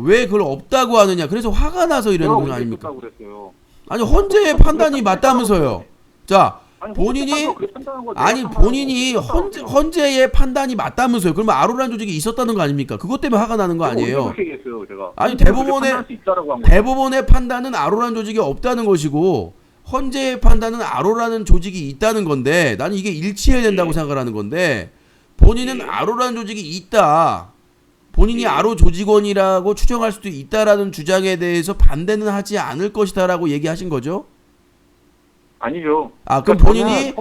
Speaker 1: 왜 그걸 없다고 하느냐. 그래서 화가 나서 이러는 거 아닙니까?
Speaker 3: 그랬어요.
Speaker 1: 아니 헌재의 판단이 맞다면서요. 자
Speaker 3: 아니,
Speaker 1: 본인이
Speaker 3: 그렇게 판단한 거
Speaker 1: 아니
Speaker 3: 내가
Speaker 1: 본인이
Speaker 3: 판단하고
Speaker 1: 헌재의 판단이 맞다면서요. 그러면 아로라는 조직이 있었다는 거 아닙니까? 그것 때문에 화가 나는 거
Speaker 3: 제가 언제
Speaker 1: 아니에요.
Speaker 3: 그렇게 얘기했어요, 제가.
Speaker 1: 아니,
Speaker 3: 그렇게
Speaker 1: 대법원의-
Speaker 3: 판단할 수 있다라고 한 거예요.
Speaker 1: 대법원의 판단은 아로라는 조직이 없다는 것이고 헌재의 판단은 아로라는 조직이 있다는 건데 나는 이게 일치해야 된다고
Speaker 3: 예.
Speaker 1: 생각을 하는 건데 본인은
Speaker 3: 예.
Speaker 1: 아로라는 조직이 있다. 본인이
Speaker 3: 예.
Speaker 1: 아로 조직원이라고 추정할 수도 있다라는 주장에 대해서 반대는 하지 않을 것이다라고 얘기하신 거죠?
Speaker 3: 아니죠.
Speaker 1: 그럼 본인이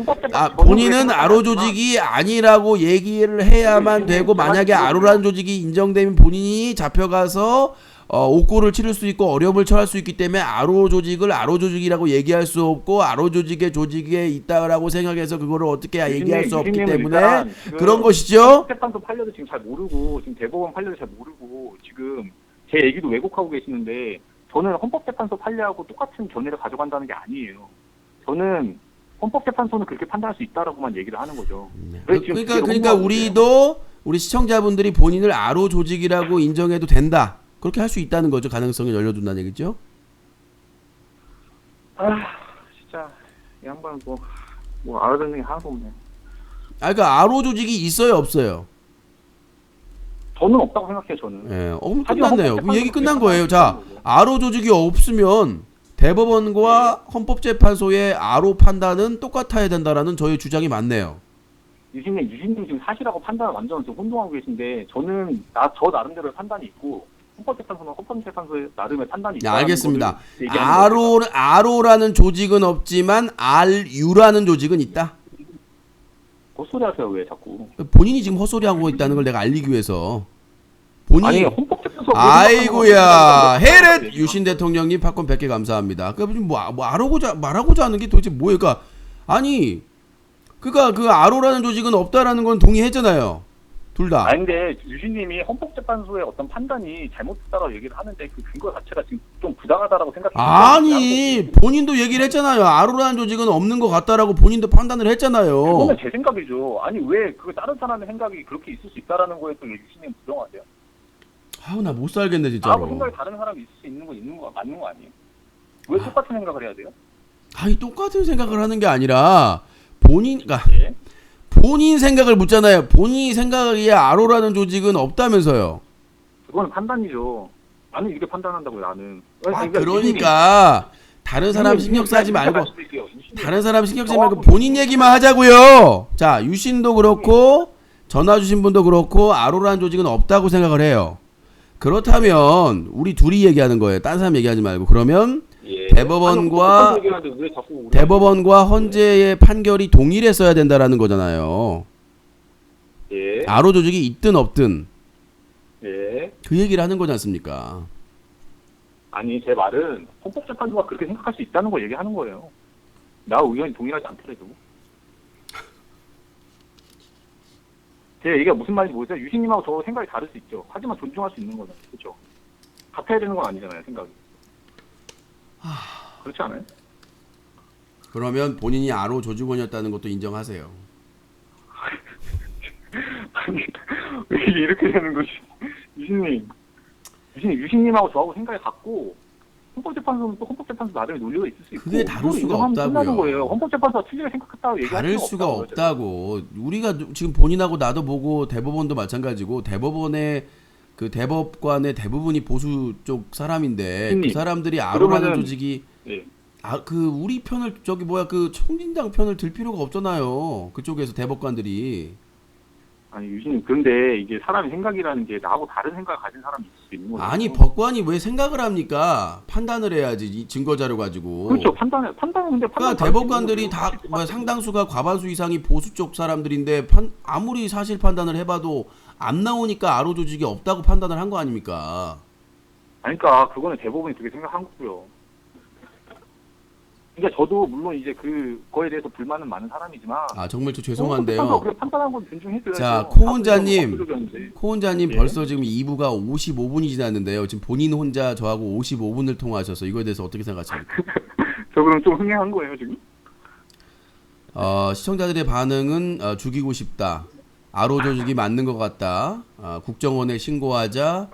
Speaker 1: 본인은 아로 조직이 아니라고 얘기를 해야만 되고 만약에 아로라는 조직이 인정되면 본인이 잡혀가서 옥고를 치를 수 있고 어려움을 처할 수 있기 때문에 아로 조직을 아로 조직이라고 얘기할 수 없고 아로 조직의 조직에 있다라고 생각해서 그거를 어떻게 얘기할 수 없기 때문에 그런 것이죠.
Speaker 3: 재판도 판례도 지금 잘 모르고 지금 대법원 판례도 잘 모르고 지금 제 얘기도 왜곡하고 계시는데 저는 헌법재판소 판례하고 똑같은 견해를 가져간다는 게 아니에요. 저는 헌법재판소는 그렇게 판단할 수 있다라고만 얘기를 하는 거죠.
Speaker 1: 그러니까 우리 시청자분들이 본인을 아로 조직이라고 인정해도 된다. 그렇게 할 수 있다는 거죠. 가능성을 열려둔다는 얘기죠.
Speaker 3: 진짜 이 양반 뭐 알아듣는 게 하나도 없네.
Speaker 1: 그러니까 아로 조직이 있어요, 없어요?
Speaker 3: 저는 없다고 생각해요. 저는.
Speaker 1: 예, 그럼 끝났네요. 그럼 얘기 끝난 거예요. 자, 아로 조직이 없으면 대법원과 헌법재판소의 아로 판단은 똑같아야 된다라는 저의 주장이 맞네요.
Speaker 3: 유신님 지금 사실하고 판단을 완전 지금 혼동하고 계신데 저는 저 나름대로의 판단이 있고 헌법재판소는 헌법재판소의 나름의 판단이 있다.
Speaker 1: 알겠습니다. 아로라는 조직은 없지만 RU라는 조직은 있다.
Speaker 3: 헛소리 하세요 왜 자꾸.
Speaker 1: 본인이 지금 헛소리하고 있다는 걸 내가 알리기 위해서.
Speaker 3: 아니 헌법재판소.
Speaker 1: 아이고야 헤렛 유신 대통령님 팝콘 100개 감사합니다. 뭐 말하고자 하는 게 도대체 뭐예요? 그러니까 아니 그러니까 그 아로라는 조직은 없다라는 건 동의했잖아요. 둘 다.
Speaker 3: 아니 근데 유신님이 헌법재판소의 어떤 판단이 잘못됐다고 얘기를 하는데 그 근거 자체가 지금 좀 부당하다라고 생각해요.
Speaker 1: 아니 본인도 얘기를 했잖아요. 아로라는 조직은 없는 것 같다라고 본인도 판단을 했잖아요.
Speaker 3: 그거는 제 생각이죠. 아니 왜 그 다른 사람의 생각이 그렇게 있을 수 있다라는 거에 또 유신님 부정하세요?
Speaker 1: 나 못 살겠네
Speaker 3: 아무
Speaker 1: 진짜로.
Speaker 3: 생각이 다른 사람이 있을 수 있는 거 맞는 거 아니에요? 왜 똑같은 생각을 해야 돼요?
Speaker 1: 아니 똑같은 생각을 하는 게 아니라 그러니까
Speaker 3: 예?
Speaker 1: 본인 생각을 묻잖아요. 본인이 생각하기에 아로라는 조직은 없다면서요.
Speaker 3: 그건 판단이죠. 나는 이렇게 판단한다고요. 나는.
Speaker 1: 그러니까 다른 사람 신경 쓰지 말고 다른 사람 신경 쓰지 말고
Speaker 3: 정확하고
Speaker 1: 본인 얘기만 하자고요. 자, 유신도 그렇고 전화 주신 분도 그렇고 아로라는 조직은 없다고 생각을 해요. 그렇다면 우리 둘이 얘기하는 거예요. 딴 사람 얘기하지 말고. 그러면
Speaker 3: 예.
Speaker 1: 대법원과
Speaker 3: 왜 자꾸 우리
Speaker 1: 대법원과 헌재의 판결이 동일했어야 된다라는 거잖아요.
Speaker 3: 예.
Speaker 1: 아로 조직이 있든 없든
Speaker 3: 예.
Speaker 1: 그 얘기를 하는 거지 않습니까?
Speaker 3: 아니 제 말은 헌법재판소가 그렇게 생각할 수 있다는 걸 얘기하는 거예요. 나 의견이 동일하지 않더라도. 제 얘기가 무슨 말인지 모르겠어요. 유신님하고 저 생각이 다를 수 있죠. 하지만 존중할 수 있는 거잖아요. 그렇죠? 같아야 되는 건 아니잖아요. 생각이. 그렇지 않아요?
Speaker 1: 그러면 본인이 아로 조직원이었다는 것도 인정하세요.
Speaker 3: 아니 왜 이렇게 되는 거지? 유신님하고 저하고 생각이 같고 헌법재판소는 또 헌법재판소 나름의 논리가 있을 수 있고
Speaker 1: 그게 다를 수가
Speaker 3: 인정하면 끝나는
Speaker 1: 없다고요.
Speaker 3: 거예요. 헌법재판소가 틀리게 생각했다고 얘기할
Speaker 1: 다를 수가 없다고. 우리가 지금 본인하고 나도 보고 대법원도 마찬가지고 대법원의 그 대법관의 대부분이 보수 쪽 사람인데 그 사람들이 아로라는
Speaker 3: 그러면은-
Speaker 1: 조직이
Speaker 3: 예.
Speaker 1: 그 우리 편을 그 총진당 편을 들 필요가 없잖아요. 그쪽에서 대법관들이.
Speaker 3: 아니 유신님 그런데 이게 사람의 생각이라는 게 나하고 다른 생각을 가진 사람이 있을 수 있는 거죠.
Speaker 1: 아니 법관이 왜 생각을 합니까? 판단을 해야지 이 증거 자료 가지고.
Speaker 3: 그렇죠. 판단은 근데
Speaker 1: 그러니까 대법관들이 다 상당수가 과반수 이상이 보수 쪽 사람들인데 아무리 사실 판단을 해봐도 안 나오니까 아로 조직이 없다고 판단을 한 거 아닙니까?
Speaker 3: 아니, 그러니까 그거는 대법원이 그렇게 생각한 거고요. 그러니까 저도 물론 이제 그거에 대해서 불만은 많은 사람이지만
Speaker 1: 아 정말 저 죄송한데요.
Speaker 3: 그래 판단한 건 존중해줘야죠.
Speaker 1: 자, 코혼자님.
Speaker 3: 압도적이었는데.
Speaker 1: 코혼자님
Speaker 3: 예.
Speaker 1: 벌써 지금 2부가 55분이 지났는데요. 지금 본인 혼자 저하고 55분을 통화하셔서 이거에 대해서 어떻게 생각하십니까?
Speaker 3: 저 그럼 좀 흥행한 거예요 지금?
Speaker 1: 시청자들의 반응은 죽이고 싶다. 아로 조직이 맞는 것 같다. 국정원에 신고하자.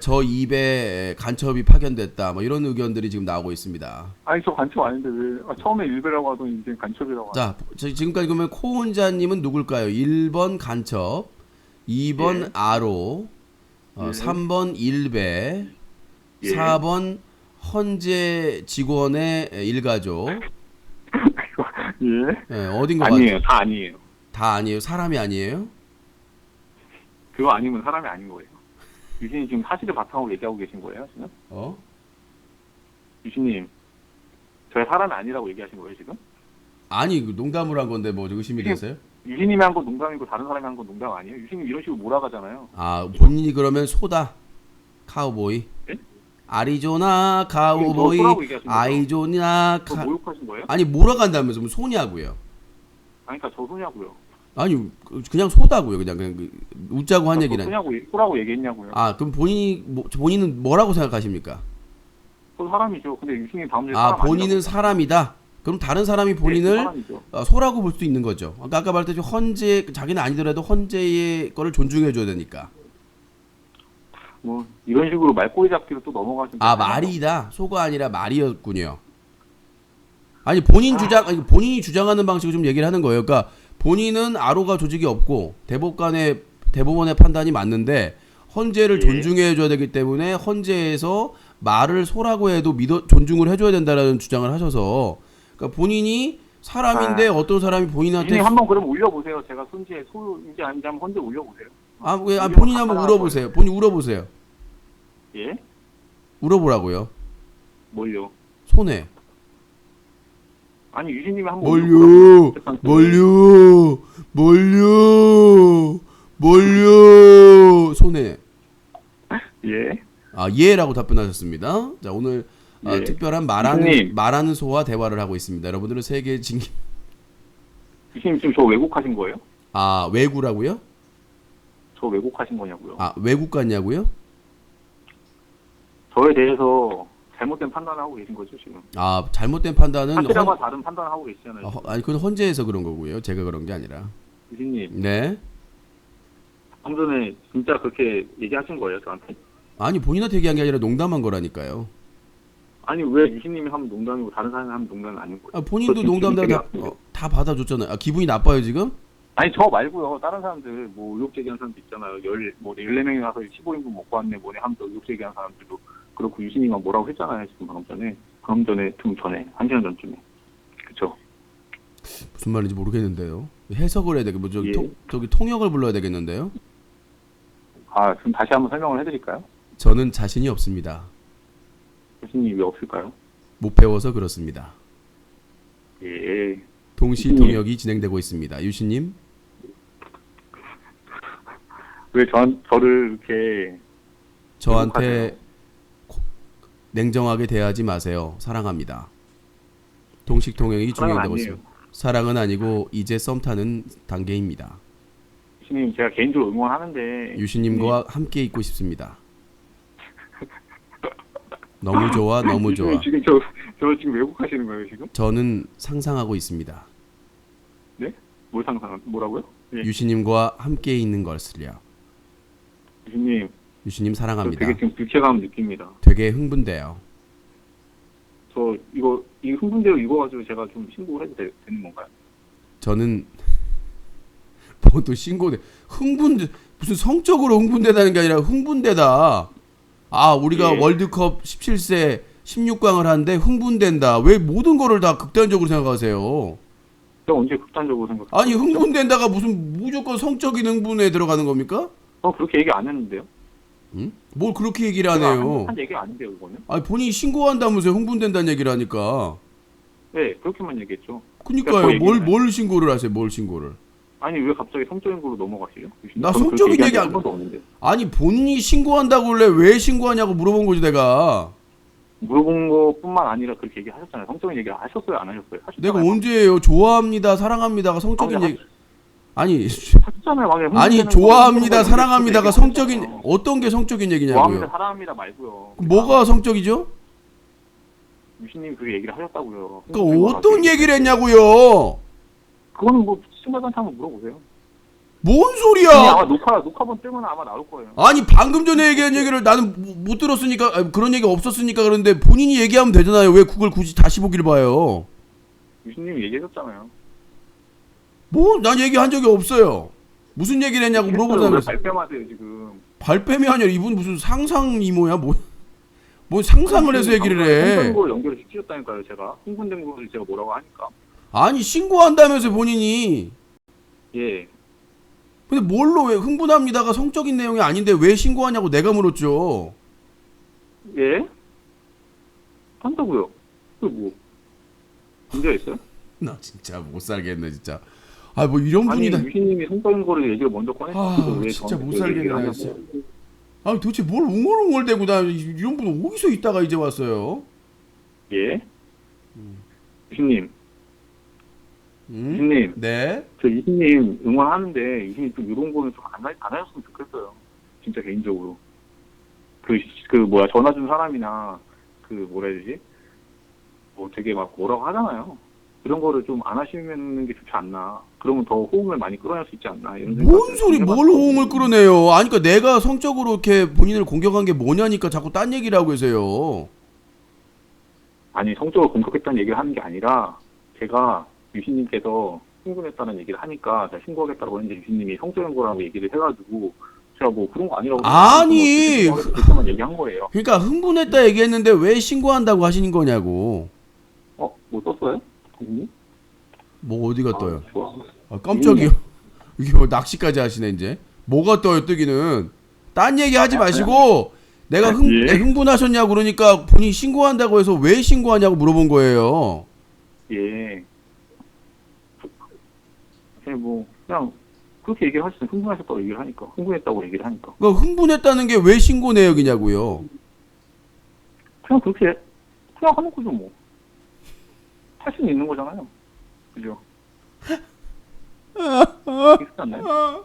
Speaker 1: 저 입에 간첩이 파견됐다. 뭐 이런 의견들이 지금 나오고 있습니다.
Speaker 3: 아니 저 간첩 아닌데 왜 처음에 일베라고 하더니 이제 간첩이라고
Speaker 1: 자, 지금까지 그러면 코혼자님은 누굴까요? 1번 간첩, 2번
Speaker 3: 예.
Speaker 1: 아로,
Speaker 3: 예.
Speaker 1: 3번 일베,
Speaker 3: 예.
Speaker 1: 4번 헌재 직원의 일가족.
Speaker 3: 예?
Speaker 1: 예, 어딘 것
Speaker 3: 아니에요.
Speaker 1: 같아요?
Speaker 3: 다 아니에요.
Speaker 1: 다 아니에요? 사람이 아니에요?
Speaker 3: 그거 아니면 사람이 아닌 거예요. 유신이 지금 사실을 바탕으로 얘기하고 계신 거예요 지금? 유신님 저희 사람이 아니라고 얘기하신 거예요 지금?
Speaker 1: 아니, 그 농담을 한 건데 뭐 의심이
Speaker 3: 이게-
Speaker 1: 되세요?
Speaker 3: 유신님이 한 건 농담이고 다른 사람이 한 건 농담 아니에요? 유신님 이런 식으로 몰아가잖아요.
Speaker 1: 아, 본인이 그러면 소다. 카우보이.
Speaker 3: 예?
Speaker 1: 아리조나 카우보이.
Speaker 3: 소라고 얘기하신 거죠?
Speaker 1: 아이조나
Speaker 3: 저
Speaker 1: 카.
Speaker 3: 모욕하신 거예요?
Speaker 1: 아니, 몰아간다면서 뭐 소냐고요.
Speaker 3: 아니 그러니까 저 소냐고요.
Speaker 1: 아니, 그냥 소다고요. 그냥 웃자고 한 얘기는.
Speaker 3: 소냐고 소라고 얘기했냐고요.
Speaker 1: 아, 그럼 본인은 뭐라고 생각하십니까?
Speaker 3: 저 사람이죠. 근데 유신님 다음 주에
Speaker 1: 아,
Speaker 3: 사람
Speaker 1: 본인은
Speaker 3: 아니라고.
Speaker 1: 사람이다. 그럼 다른 사람이
Speaker 3: 네,
Speaker 1: 본인을
Speaker 3: 사람이죠.
Speaker 1: 소라고 볼 수도 있는 거죠. 아까 말했듯이 헌재 자기는 아니더라도 헌재의 거를 존중해 줘야 되니까.
Speaker 3: 뭐 이런 식으로 말꼬리 잡기로 또 넘어가시면
Speaker 1: 아, 말이다. 소가 아니라 말이었군요. 아니 본인이 주장하는 방식을 좀 얘기를 하는 거예요. 그러니까 본인은 아로가 조직이 없고 대법원의 판단이 맞는데 헌재를
Speaker 3: 예.
Speaker 1: 존중해 줘야 되기 때문에 헌재에서 말을 소라고 해도 존중을 해줘야 된다라는 주장을 하셔서 그러니까 본인이 사람인데 어떤 사람이 본인한테
Speaker 3: 유신님 한번 그럼 올려보세요. 제가 손지에 소인지 아닌지 한번 헌재 올려보세요.
Speaker 1: 본인이 한번 울어보세요. 본인 울어보세요.
Speaker 3: 예?
Speaker 1: 울어보라고요.
Speaker 3: 뭘요?
Speaker 1: 손에.
Speaker 3: 아니 유신님이 한번
Speaker 1: 뭘요? 손에.
Speaker 3: 예?
Speaker 1: 아, 예라고 답변하셨습니다. 자, 오늘
Speaker 3: 예.
Speaker 1: 특별한
Speaker 3: 유신님.
Speaker 1: 말하는 소와 대화를 하고 있습니다. 여러분들은 세계 징계.
Speaker 3: 유신님 지금 저 왜곡하신 거예요?
Speaker 1: 아, 외구라고요?
Speaker 3: 저 왜곡하신 거냐고요?
Speaker 1: 아, 외국 같냐고요?
Speaker 3: 저에 대해서 잘못된 판단을 하고 계신 거죠 지금?
Speaker 1: 아, 잘못된 판단은
Speaker 3: 사실과 다른 판단을 하고 계시잖아요.
Speaker 1: 아니, 그건 헌재에서 그런 거고요. 제가 그런 게 아니라.
Speaker 3: 유신님
Speaker 1: 네.
Speaker 3: 방금 전에 진짜 그렇게 얘기하신 거예요 저한테?
Speaker 1: 아니, 본인한테 얘기한 게 아니라 농담한 거라니까요.
Speaker 3: 아니 왜 유신님이 하면 농담이고 다른 사람이 하면 농담은 아닌 거예요?
Speaker 1: 아, 본인도
Speaker 3: 그거 지금
Speaker 1: 농담
Speaker 3: 되게
Speaker 1: 다 받아줬잖아요. 아, 기분이 나빠요, 지금?
Speaker 3: 아니 저 말고요 다른 사람들 뭐 의혹 제기한 사람도 있잖아요. 14명이 나서 15인분 먹고 왔네 뭐네 하면서 의혹 제기한 사람들도 그렇고 유신이가 뭐라고 했잖아요 지금 방금 전에 좀 전에 1시간 전쯤에 그쵸?
Speaker 1: 무슨 말인지 모르겠는데요. 해석을 해야 되겠 뭐
Speaker 3: 예.
Speaker 1: 저기 통역을 불러야 되겠는데요.
Speaker 3: 아 그럼 다시 한번 설명을 해드릴까요?
Speaker 1: 저는 자신이 없습니다.
Speaker 3: 유신이 왜 없을까요?
Speaker 1: 못 배워서 그렇습니다.
Speaker 3: 예.
Speaker 1: 동시 통역이 진행되고 있습니다. 유신님.
Speaker 3: 왜 저를 이렇게
Speaker 1: 저한테 냉정하게 대하지 마세요. 사랑합니다. 동식 통역이
Speaker 3: 사랑은
Speaker 1: 진행되고
Speaker 3: 아니에요.
Speaker 1: 있습니다. 사랑은 아니고 이제 썸 타는 단계입니다.
Speaker 3: 유신님 제가 개인적으로 응원하는데
Speaker 1: 유신님과 함께 있고 싶습니다. 너무 좋아, 너무 좋아.
Speaker 3: 지금 저 지금 왜곡하시는 거예요 지금?
Speaker 1: 저는 상상하고 있습니다.
Speaker 3: 네? 뭘 상상? 뭐라고요? 예.
Speaker 1: 유신님과 함께 있는 것을요.
Speaker 3: 유신님
Speaker 1: 유신님
Speaker 3: 저
Speaker 1: 사랑합니다.
Speaker 3: 되게 지금 불쾌감 느낍니다.
Speaker 1: 되게 흥분돼요.
Speaker 3: 저 이 흥분대로 읽어가지고 제가 좀 신고를 해도 되는 건가요?
Speaker 1: 저는 뭐또 신고돼. 무슨 성적으로 흥분되다는 게 아니라 흥분되다. 아, 우리가
Speaker 3: 예.
Speaker 1: 월드컵 17세 16강을 하는데 흥분된다. 왜 모든 거를 다 극단적으로 생각하세요?
Speaker 3: 제가 언제 극단적으로 생각해요?
Speaker 1: 아니, 흥분된다가 무슨 무조건 성적인 흥분에 들어가는 겁니까?
Speaker 3: 그렇게 얘기 안 했는데요?
Speaker 1: 응? 뭘 그렇게 얘기를 안 해요?
Speaker 3: 한 얘기 아닌데요, 이거는?
Speaker 1: 아니, 본인이 신고한다면서요. 흥분된다는 얘기를 하니까.
Speaker 3: 네, 그렇게만 얘기했죠.
Speaker 1: 그니까요.
Speaker 3: 뭐
Speaker 1: 뭘 신고를 하세요? 뭘 신고를?
Speaker 3: 아니 왜 갑자기 성적인 걸로 넘어가시죠?
Speaker 1: 나
Speaker 3: 저는
Speaker 1: 성적인
Speaker 3: 그렇게
Speaker 1: 얘기
Speaker 3: 얘기한 번도 없는데.
Speaker 1: 아니, 본인이 신고한다고 원래 왜 신고하냐고 물어본 거지, 내가.
Speaker 3: 물어본 것뿐만 아니라 그렇게 얘기하셨잖아요. 성적인 얘기를 하셨어요, 안 하셨어요?
Speaker 1: 내가
Speaker 3: 하셨잖아요.
Speaker 1: 언제예요? 좋아합니다, 사랑합니다가 성적인
Speaker 3: 아니,
Speaker 1: 얘기. 아니,
Speaker 3: 하셨잖아요.
Speaker 1: 아니, 좋아합니다, 사랑합니다가 성적인, 어떤 게 성적인
Speaker 3: 좋아합니다,
Speaker 1: 얘기냐고요?
Speaker 3: 사랑합니다 말고요.
Speaker 1: 그럼 뭐가 성적이죠?
Speaker 3: 유신님이 그 얘기를 하셨다고요.
Speaker 1: 그러니까 어떤 얘기를 했냐고요?
Speaker 3: 그거는 뭐 친구한테 한번 물어보세요.
Speaker 1: 뭔
Speaker 3: 유신님
Speaker 1: 소리야?
Speaker 3: 아마 녹화본 뜨면 아마 나올 거예요.
Speaker 1: 아니, 방금 전에 얘기한 얘기를 나는 못 들었으니까, 아니, 그런 얘기 없었으니까 그런데 본인이 얘기하면 되잖아요. 왜 그걸 굳이 다시 보길 봐요?
Speaker 3: 유신님이 얘기해줬잖아요.
Speaker 1: 뭐, 난 얘기한 적이 없어요. 무슨 얘기를 했냐고 물어보자
Speaker 3: 왜
Speaker 1: 그랬어.
Speaker 3: 발뺌하세요 지금?
Speaker 1: 발뺌이 아니라 이분 무슨 상상 이모야? 뭐 상상을 해서 얘기를 해.
Speaker 3: 흥분된 걸로 연결을 시키셨다니까요, 제가. 흥분된 걸로 제가 뭐라고 하니까.
Speaker 1: 아니, 신고한다면서 본인이.
Speaker 3: 예.
Speaker 1: 근데 뭘로 왜 흥분합니다가 성적인 내용이 아닌데 왜 신고하냐고 내가 물었죠.
Speaker 3: 예? 한다고요. 그 뭐? 문제가 있어요?
Speaker 1: 나 진짜 못 살겠네 진짜. 아, 뭐 이런
Speaker 3: 아니,
Speaker 1: 분이 다.
Speaker 3: 유신님이 성적인 거를 얘기를 먼저 꺼냈어.
Speaker 1: 아, 진짜 못 살겠네 나 진짜. 아, 도대체 뭘 웅얼웅얼대고 나 이런 분 어디서 있다가 이제 왔어요?
Speaker 3: 예? 유신님, 유신님,
Speaker 1: 네.
Speaker 3: 저 유신님 응원하는데 유신님 좀 이런 거는 좀 안 하셨으면 좋겠어요. 진짜 개인적으로. 뭐야 전화 준 사람이나 뭐라 해야 되지? 뭐 되게 막 뭐라고 하잖아요. 그런 거를 좀 안 하시는 게 좋지 않나. 그러면 더 호응을 많이 끌어낼 수 있지 않나. 이런
Speaker 1: 뭔
Speaker 3: 생각을
Speaker 1: 소리 뭘
Speaker 3: 해봤거든요.
Speaker 1: 호응을 끌어내요? 아니, 그러니까 내가 성적으로 이렇게 본인을 공격한 게 뭐냐니까 자꾸 딴 얘기를 하고 계세요.
Speaker 3: 아니 성적으로 공격했다는 얘기를 하는 게 아니라 제가 유신님께서 흥분했다는 얘기를 하니까 제가 신고하겠다고 했는데 유신님이 성적인 거라고 얘기를 해가지고 제가 뭐 그런 거 아니라고
Speaker 1: 아니,
Speaker 3: 그렇게만 얘기한 거예요.
Speaker 1: 그러니까 흥분했다 얘기했는데 왜 신고한다고 하시는 거냐고.
Speaker 3: 뭐 떴어요? 유신님?
Speaker 1: 뭐 어디가 떠요?
Speaker 3: 좋아.
Speaker 1: 아, 깜짝이야. 이게 뭐 낚시까지 하시네 이제. 뭐가 떠요 뜨기는. 딴 얘기 하지 마시고 내가
Speaker 3: 예.
Speaker 1: 흥분하셨냐고 그러니까 본인이 신고한다고 해서 왜 신고하냐고 물어본 거예요.
Speaker 3: 예. 그냥 그렇게 얘기를 하시죠. 흥분하셨다고 얘기를 하니까. 흥분했다고 얘기를 하니까.
Speaker 1: 그러니까 흥분했다는 게 왜 신고 내역이냐고요.
Speaker 3: 그냥 그렇게 그냥 하는 거죠 뭐. 할 수는 있는 거잖아요. 그죠? 그렇지 않나요?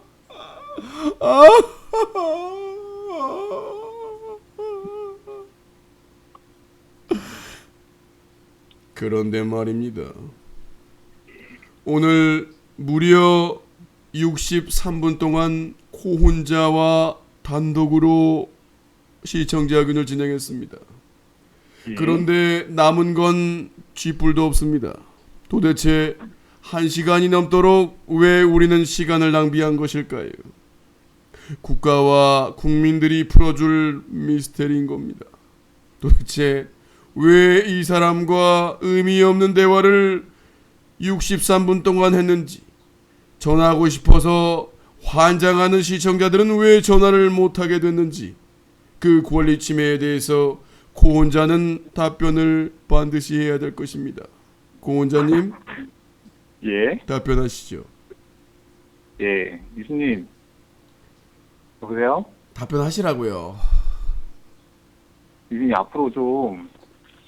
Speaker 1: 그런데 말입니다. 오늘 무려 63분 동안 코혼자와 단독으로 시청자근을 진행했습니다.
Speaker 3: 예.
Speaker 1: 그런데 남은 건 쥐뿔도 없습니다. 도대체 1시간이 넘도록 왜 우리는 시간을 낭비한 것일까요? 국가와 국민들이 풀어줄 미스테리인 겁니다. 도대체 왜 이 사람과 의미 없는 대화를 63분 동안 했는지, 전화하고 싶어서 환장하는 시청자들은 왜 전화를 못하게 됐는지, 그 권리 침해에 대해서 고혼자는 답변을 반드시 해야 될 것입니다. 고혼자님
Speaker 3: 예,
Speaker 1: 답변하시죠.
Speaker 3: 예, 유수님. 여보세요?
Speaker 1: 답변하시라고요.
Speaker 3: 유수님 앞으로 좀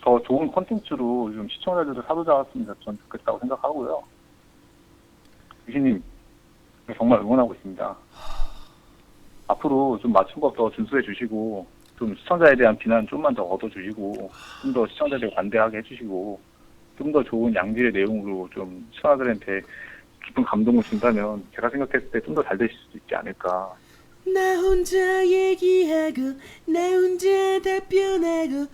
Speaker 3: 더 좋은 콘텐츠로 좀 시청자들을 사로잡았으면 전 좋겠다고 생각하고요. 유수님 정말 응원하고 있습니다. 앞으로 좀 맞춤법 더 준수해 주시고 좀 시청자에 대한 비난 좀만 더 얻어주시고 좀 더 시청자들 관대하게 해주시고 좀 더 좋은 양질의 내용으로 좀 시청자들한테 깊은 감동을 준다면 제가 생각했을 때 좀 더 잘 되실 수 있지 않을까.
Speaker 2: 나 혼자 얘기하고 나 혼자 답변하고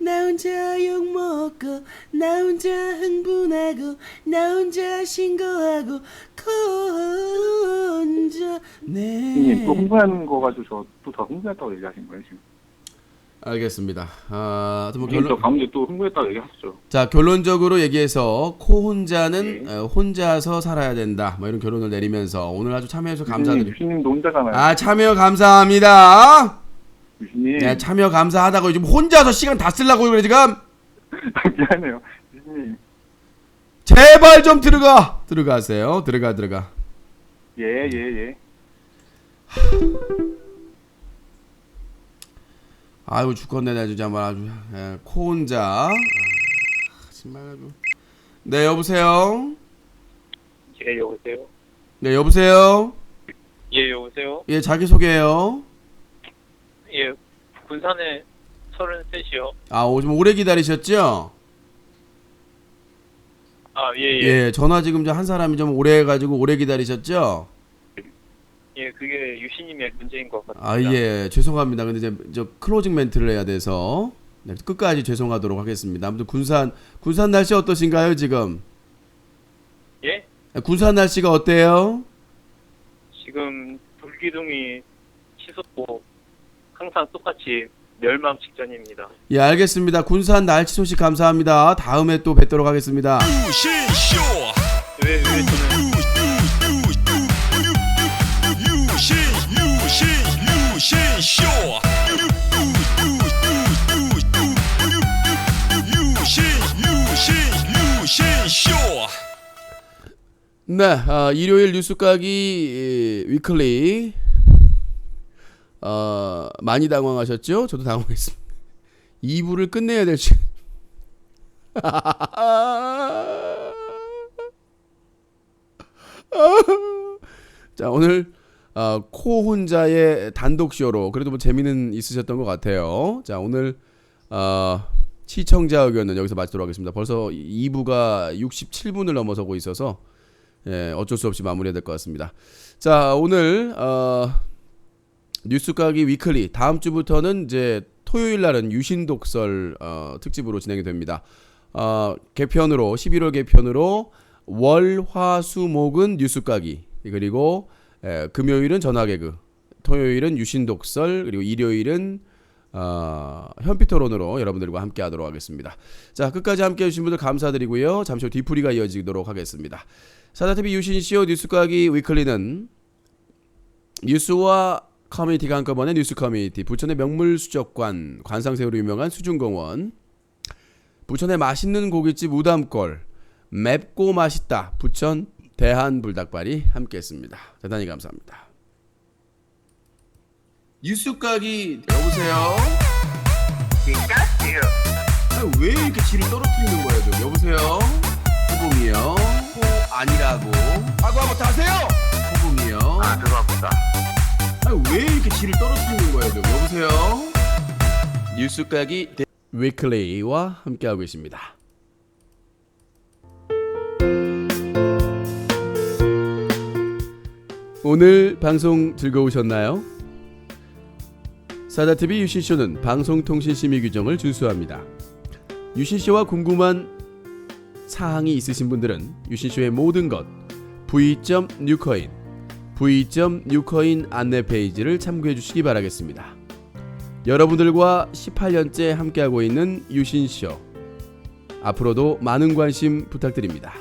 Speaker 2: 나 혼자 욕먹고 나 혼자 흥분하고 나 혼자 신고하고 혼자
Speaker 3: 형님 또 흥분하는 거 가지고 저 또 더 흥분했다고 얘기하신 거예요 지금.
Speaker 1: 알겠습니다. 뭐
Speaker 3: 형님 저 가운데 또 흥분했다고 얘기하셨죠.
Speaker 1: 자, 결론적으로 얘기해서 코혼자는 혼자서 살아야 된다. 뭐 이런 결론을 내리면서 오늘 아주 참여해서 감사드립니다.
Speaker 3: 유수님도 혼자잖아요.
Speaker 1: 아, 참여 감사합니다.
Speaker 3: 유수님.
Speaker 1: 네, 참여 감사하다고 지금 혼자서 시간 다 쓰려고 그래 지금.
Speaker 3: 미안해요. 유수님.
Speaker 1: 제발 좀 들어가세요. 들어가.
Speaker 3: 예.
Speaker 1: 아이고 죽겠네 나 진짜 아주 코혼자. 정말 아주. 네 여보세요.
Speaker 4: 예, 여보세요?
Speaker 1: 네 여보세요.
Speaker 4: 예, 여보세요?
Speaker 1: 예 자기 소개요.
Speaker 4: 예, 군산에 33이요.
Speaker 1: 아 좀 오래 기다리셨죠?
Speaker 4: 아, 예.
Speaker 1: 예 전화 지금 한 사람이 좀 오래 해가지고 오래 기다리셨죠?
Speaker 4: 예, 그게 유시님의 문제인 것 같습니다.
Speaker 1: 아 예 죄송합니다. 근데 이제 저 클로징 멘트를 해야 돼서 네, 끝까지 죄송하도록 하겠습니다. 아무튼 군산 날씨 어떠신가요 지금?
Speaker 4: 예?
Speaker 1: 군산 날씨가 어때요?
Speaker 4: 지금 불기둥이 치솟고 항상 똑같이 멸망 직전입니다.
Speaker 1: 예 알겠습니다. 군산 날씨 소식 감사합니다. 다음에 또 뵙도록 하겠습니다.
Speaker 4: 왜 저는
Speaker 1: 네, 일요일 뉴스 까기 위클리 많이 당황하셨죠? 저도 당황했습니다. 2부를 끝내야 될 시간. 자, 오늘 코 혼자의 단독 쇼로 그래도 뭐 재미는 있으셨던 것 같아요. 자, 오늘 시청자 의견은 여기서 마치도록 하겠습니다. 벌써 2부가 67분을 넘어서고 있어서 예, 어쩔 수 없이 마무리해야 될 것 같습니다. 자, 오늘 뉴스 까기 위클리 다음 주부터는 이제 토요일 날은 유신독설 특집으로 진행이 됩니다. 개편으로 11월 개편으로 월, 화, 수, 목은 뉴스 까기 그리고 금요일은 전화 개그, 토요일은 유신독설 그리고 일요일은 현피토론으로 여러분들과 함께 하도록 하겠습니다. 자, 끝까지 함께 해주신 분들 감사드리고요. 잠시 후 뒤풀이가 이어지도록 하겠습니다. 사자TV 유신쇼 뉴스 까기 위클리는 뉴스와 커뮤니티가 한꺼번에 뉴스 커뮤니티, 부천의 명물수족관, 관상새우로 유명한 수중공원, 부천의 맛있는 고깃집 우담골, 맵고 맛있다 부천 대한불닭발이 함께했습니다. 대단히 감사합니다. 뉴스 까기 여보세요. 왜 이렇게 지를 떨어뜨리는 거예요? 좀 여보세요. 호봉이요. 호 아니라고. 하고 한번 다세요. 호봉이요.
Speaker 3: 죄송합니다.
Speaker 1: 왜 이렇게 지를 떨어뜨리는 거예요? 좀 여보세요. 뉴스 까기 위클리와 함께하고 계십니다. 오늘 방송 즐거우셨나요? 사자TV 유신쇼는 방송통신심의 규정을 준수합니다. 유신쇼와 궁금한 사항이 있으신 분들은 유신쇼의 모든 것 v.newcoin 안내 페이지를 참고해 주시기 바라겠습니다. 여러분들과 18년째 함께하고 있는 유신쇼 앞으로도 많은 관심 부탁드립니다.